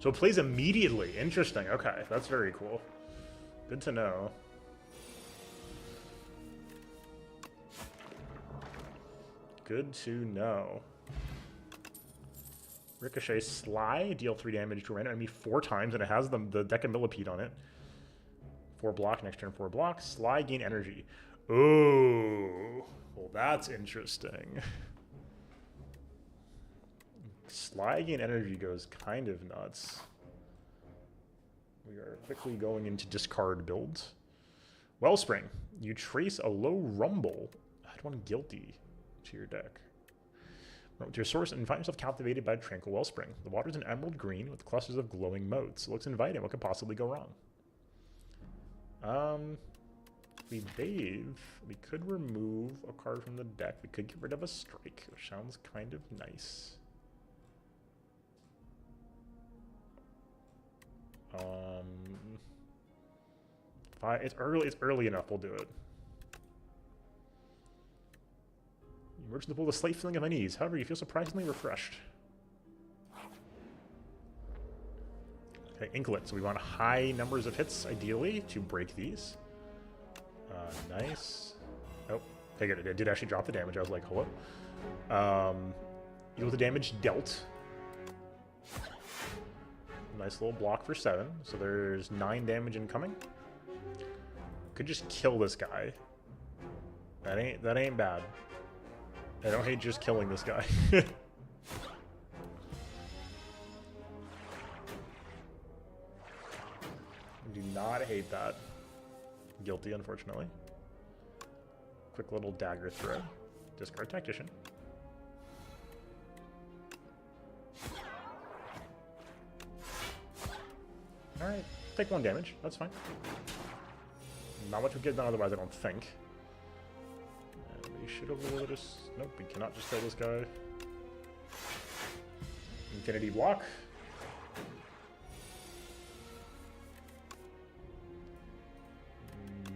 Speaker 1: So it plays immediately. Interesting. Okay, that's very cool. Good to know. Good to know. Ricochet Sly, deal 3 damage to a random enemy 4 times, and it has the Deca Millipede on it. 4 block, next turn 4 block. Sly, gain energy. Ooh. Well, that's interesting. Sly, gain energy goes kind of nuts. We are quickly going into discard builds. Wellspring. You trace a low rumble. Add 1 guilty to your deck. To your source and find yourself captivated by a tranquil wellspring. The water is an emerald green with clusters of glowing motes. It looks inviting. What could possibly go wrong? If we bathe, we could remove a card from the deck. We could get rid of a strike, which sounds kind of nice. It's early enough, we'll do it. You emerge from the pool with a slight feeling of unease. However, you feel surprisingly refreshed. Okay, Inklet. So we want high numbers of hits, ideally, to break these. Nice. Oh, okay, good. It did actually drop the damage. I was like, hello. Equal the damage dealt. Nice little block for 7. So there's 9 damage incoming. Could just kill this guy. That ain't bad. I don't hate just killing this guy. Do not hate that. Guilty, unfortunately. Quick little dagger throw. Discard Tactician. Alright, take 1 damage. That's fine. Not much we get done otherwise, I don't think. And we should have let us... Nope, we cannot just kill this guy. Infinity block.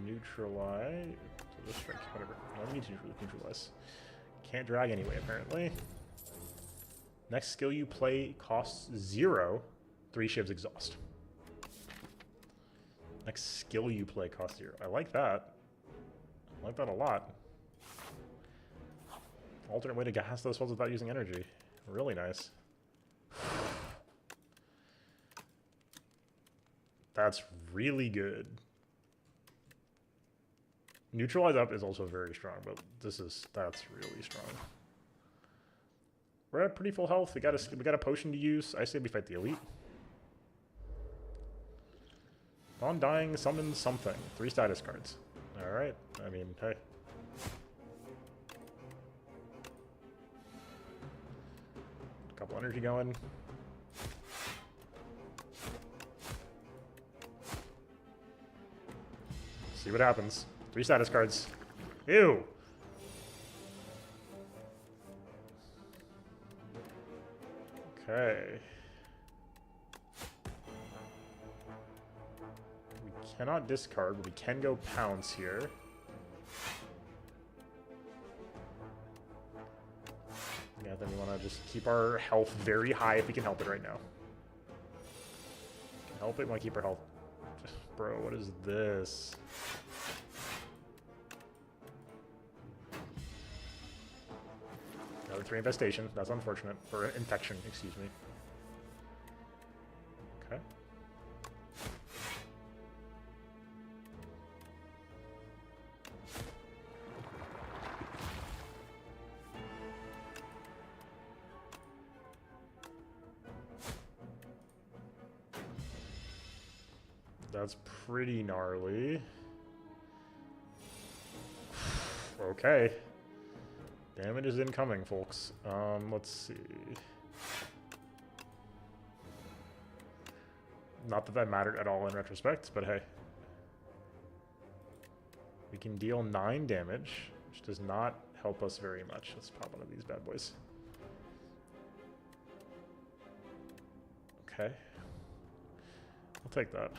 Speaker 1: Neutralize. Just strike, whatever. No need to neutralize. Can't drag anyway, apparently. Next skill you play costs 0. 3 Shiv's Exhaust. Next skill you play costs 0. I like that. I like that a lot. Alternate way to gas those spells without using energy. Really nice. That's really good. Neutralize up is also very strong, but that's really strong. We're at pretty full health. We got a potion to use. I say we fight the elite. Undying summons something. 3 status cards. Alright. I mean, hey. Couple energy going. See what happens. 3 status cards. Ew! Okay. We cannot discard, but we can go pounce here. Yeah, then we want to just keep our health very high if we can help it right now. Can help it, we want to keep our health. Bro, what is this? Another 3 infestation. That's unfortunate. Or infection, excuse me. Okay. That's pretty gnarly. Okay. Damage is incoming, folks. Let's see. Not that that mattered at all in retrospect, but hey. We can deal 9 damage, which does not help us very much. Let's pop one of these bad boys. Okay. I'll take that.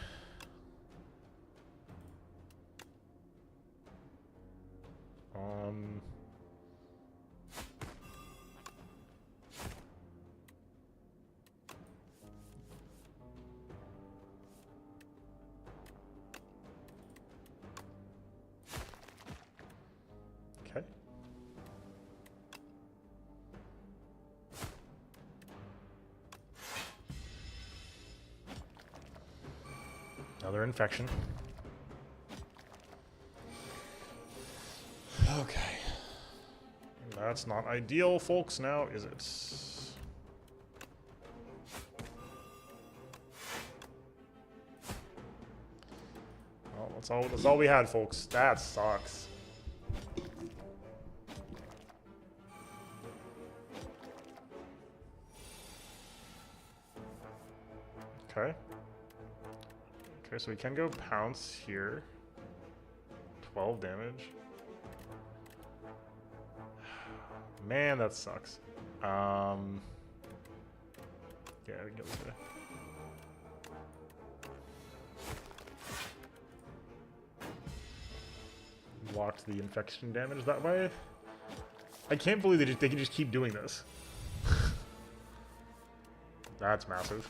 Speaker 1: Another infection. Okay. That's not ideal, folks, now, is it? Well, that's all we had, folks. That sucks. Okay. Okay, so we can go pounce here. 12 damage. Man, that sucks. Yeah, we can go this way. Blocked the infection damage that way. I can't believe they can just keep doing this. That's massive.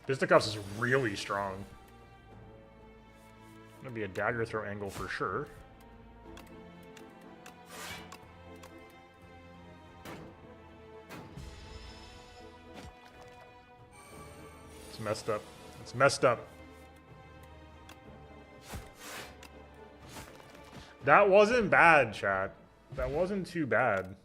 Speaker 1: Fisticuffs is really strong. Gonna be a dagger throw angle for sure. It's messed up. It's messed up. That wasn't bad, chat. That wasn't too bad.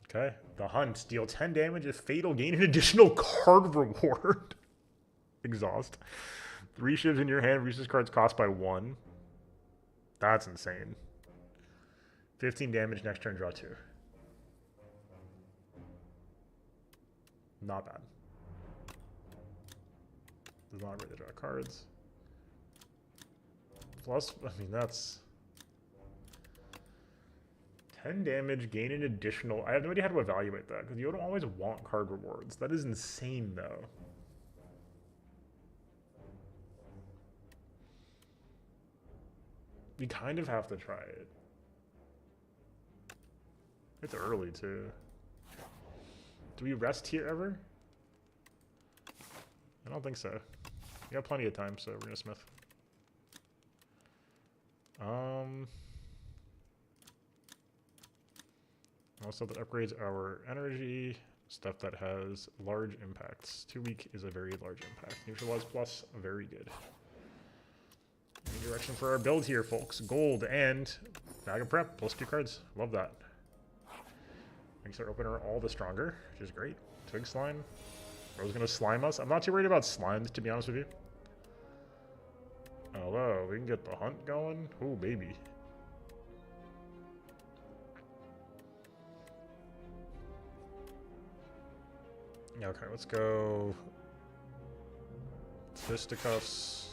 Speaker 1: Okay. The Hunt. Deal 10 damage if fatal. Gain an additional card reward. Exhaust. 3 shivs in your hand. Reduces cards cost by 1. That's insane. 15 damage. Next turn, draw 2. Not bad. Does not really draw cards. Plus, I mean, that's 10 damage, gain an additional. I have no idea how to evaluate that because you don't always want card rewards. That is insane, though. We kind of have to try it. It's early, too. Do we rest here ever? I don't think so. We got plenty of time, so we're gonna smith. Also, that upgrades our energy. Stuff that has large impacts. 2 weak is a very large impact. Neutralize plus, very good. New direction for our build here, folks. Gold and bag of prep, plus 2 cards. Love that. Makes our opener all the stronger, which is great. Twig slime. Bro's gonna slime us. I'm not too worried about slimes, to be honest with you. Although, we can get the Hunt going. Oh, baby. Okay, let's go Fisticuffs.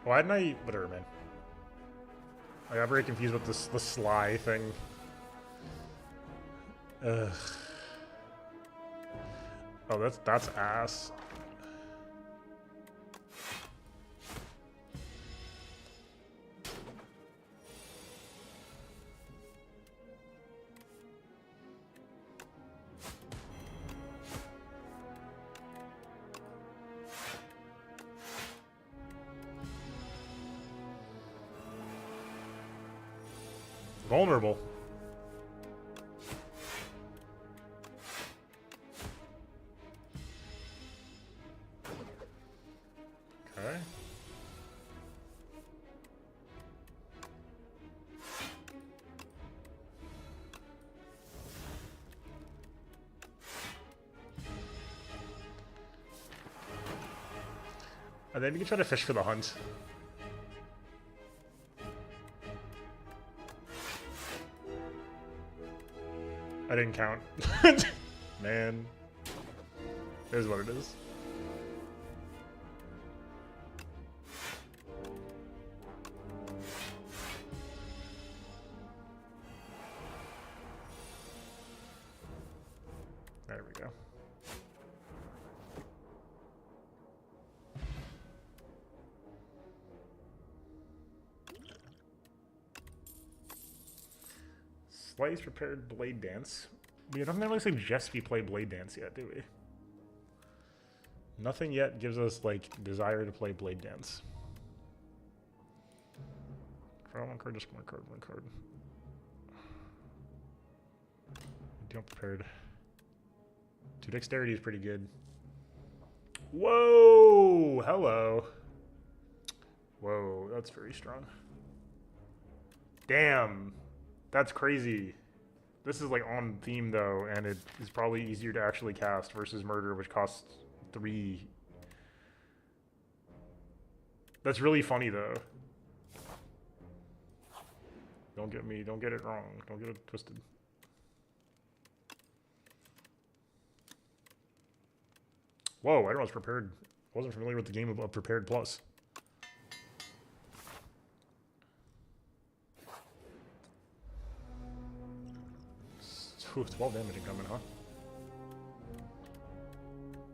Speaker 1: Why didn't I... Whatever, man. I got very confused with this, the sly thing. Ugh. Oh, that's ass. Vulnerable. Okay. And then we can try to fish for the Hunt. I didn't count. Man. Here's what it is. There we go. Slice prepared Blade Dance. We don't really suggest we play Blade Dance yet, do we? Nothing yet gives us, like, desire to play Blade Dance. Draw one card, just one card, one card. Deal prepared. 2 dexterity is pretty good. Whoa! Hello. Whoa, that's very strong. Damn. That's crazy. This is like on theme though, and it is probably easier to actually cast versus Murder, which costs 3. That's really funny though. Don't get it wrong. Don't get it twisted. Whoa, I was prepared. Wasn't familiar with the game of Prepared Plus. Ooh, 12 damage incoming, huh?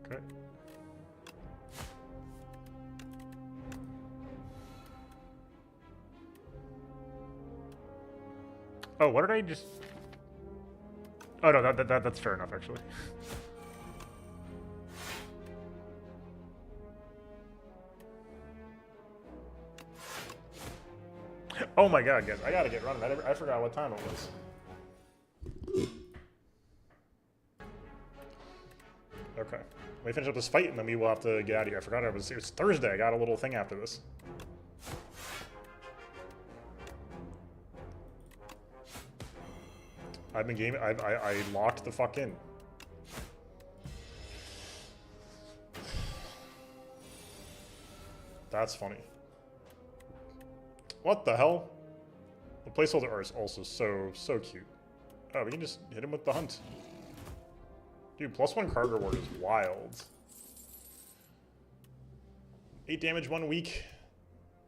Speaker 1: Okay. Oh, what did I just... Oh, no, that's fair enough, actually. Oh my god, guys, I gotta get running. I forgot what time it was. Okay. Let me finish up this fight and then we will have to get out of here. I forgot it was Thursday. I got a little thing after this. I've been gaming. I locked the fuck in. That's funny. What the hell? The placeholder art is also so cute. Oh, we can just hit him with the hunt. Dude, +1 card reward is wild. 8 damage 1 week.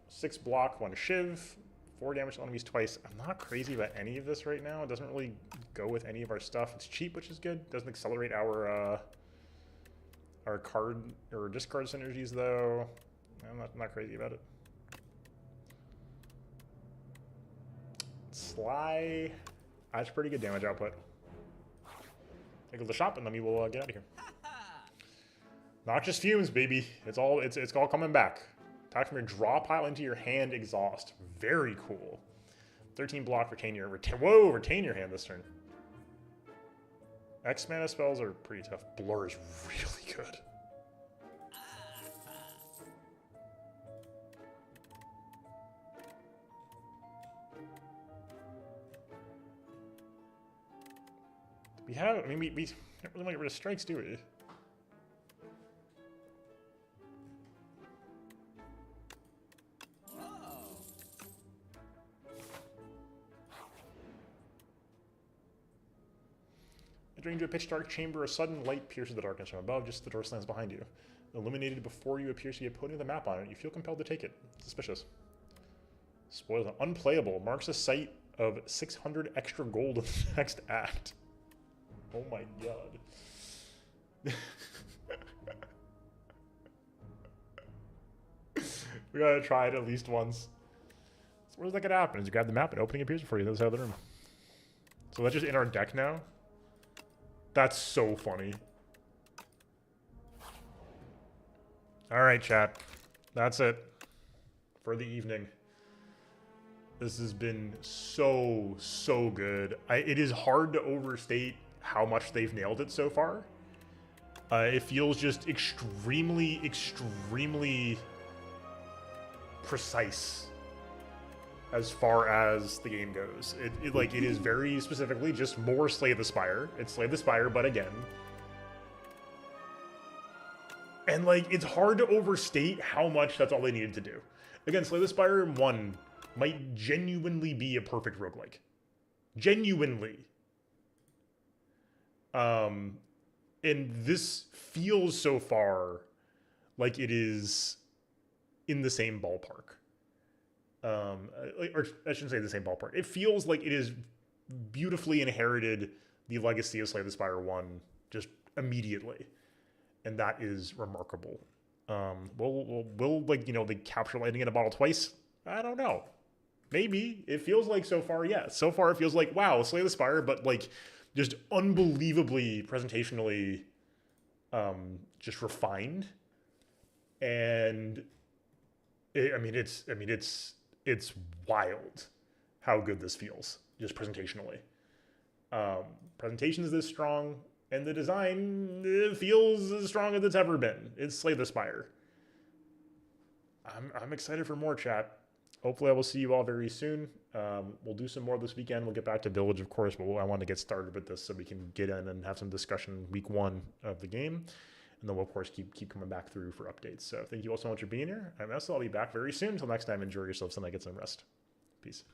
Speaker 1: 6 block, 1 shiv. 4 damage to enemies twice. I'm not crazy about any of this right now. It doesn't really go with any of our stuff. It's cheap, which is good. Doesn't accelerate our card or discard synergies though. I'm not crazy about it. Sly. That's pretty good damage output. Take a little shop and then we will get out of here. Noxious Fumes, baby. It's all coming back. Attack from your draw pile into your hand exhaust. Very cool. 13 block, retain your hand this turn. X mana spells are pretty tough. Blur is really good. We don't really want to get rid of strikes, do we? Entering into a pitch dark chamber, a sudden light pierces the darkness from above, just as the door slams behind you. Illuminated before you appears to be a podium with a map on it. You feel compelled to take it. Suspicious. Spoiler. Unplayable. Marks a sight of 600 extra gold in the next act. Oh my god. We gotta try it at least once. So where's that gonna happen? Is you grab the map and opening appears before you on the other side of the room. So that's just in our deck now? That's so funny. Alright, chat. That's it for the evening. This has been so good. It is hard to overstate how much they've nailed it so far. It feels just extremely precise as far as the game goes. It is very specifically just more Slay the Spire. It's Slay the Spire, but again. And like, it's hard to overstate how much that's all they needed to do. Again, Slay the Spire 1 might genuinely be a perfect roguelike. Genuinely. And this feels so far like it is in the same ballpark. Or I shouldn't say the same ballpark. It feels like it is beautifully inherited the legacy of Slay the Spire 1 just immediately. And that is remarkable. Will like, they capture lightning in a bottle twice? I don't know. Maybe. It feels like so far, yeah. So far it feels like, wow, Slay the Spire, but like just unbelievably presentationally just refined. And it's wild how good this feels, just presentationally. Presentation is this strong, and the design feels as strong as it's ever been. It's Slay the Spire. I'm excited for more, chat. Hopefully I will see you all very soon. We'll do some more this weekend. We'll get back to Village, of course, but I want to get started with this so we can get in and have some discussion week 1 of the game. And then we'll, of course, keep coming back through for updates. So thank you all so much for being here. And I'll be back very soon. Until next time, enjoy yourselves and get some rest. Peace.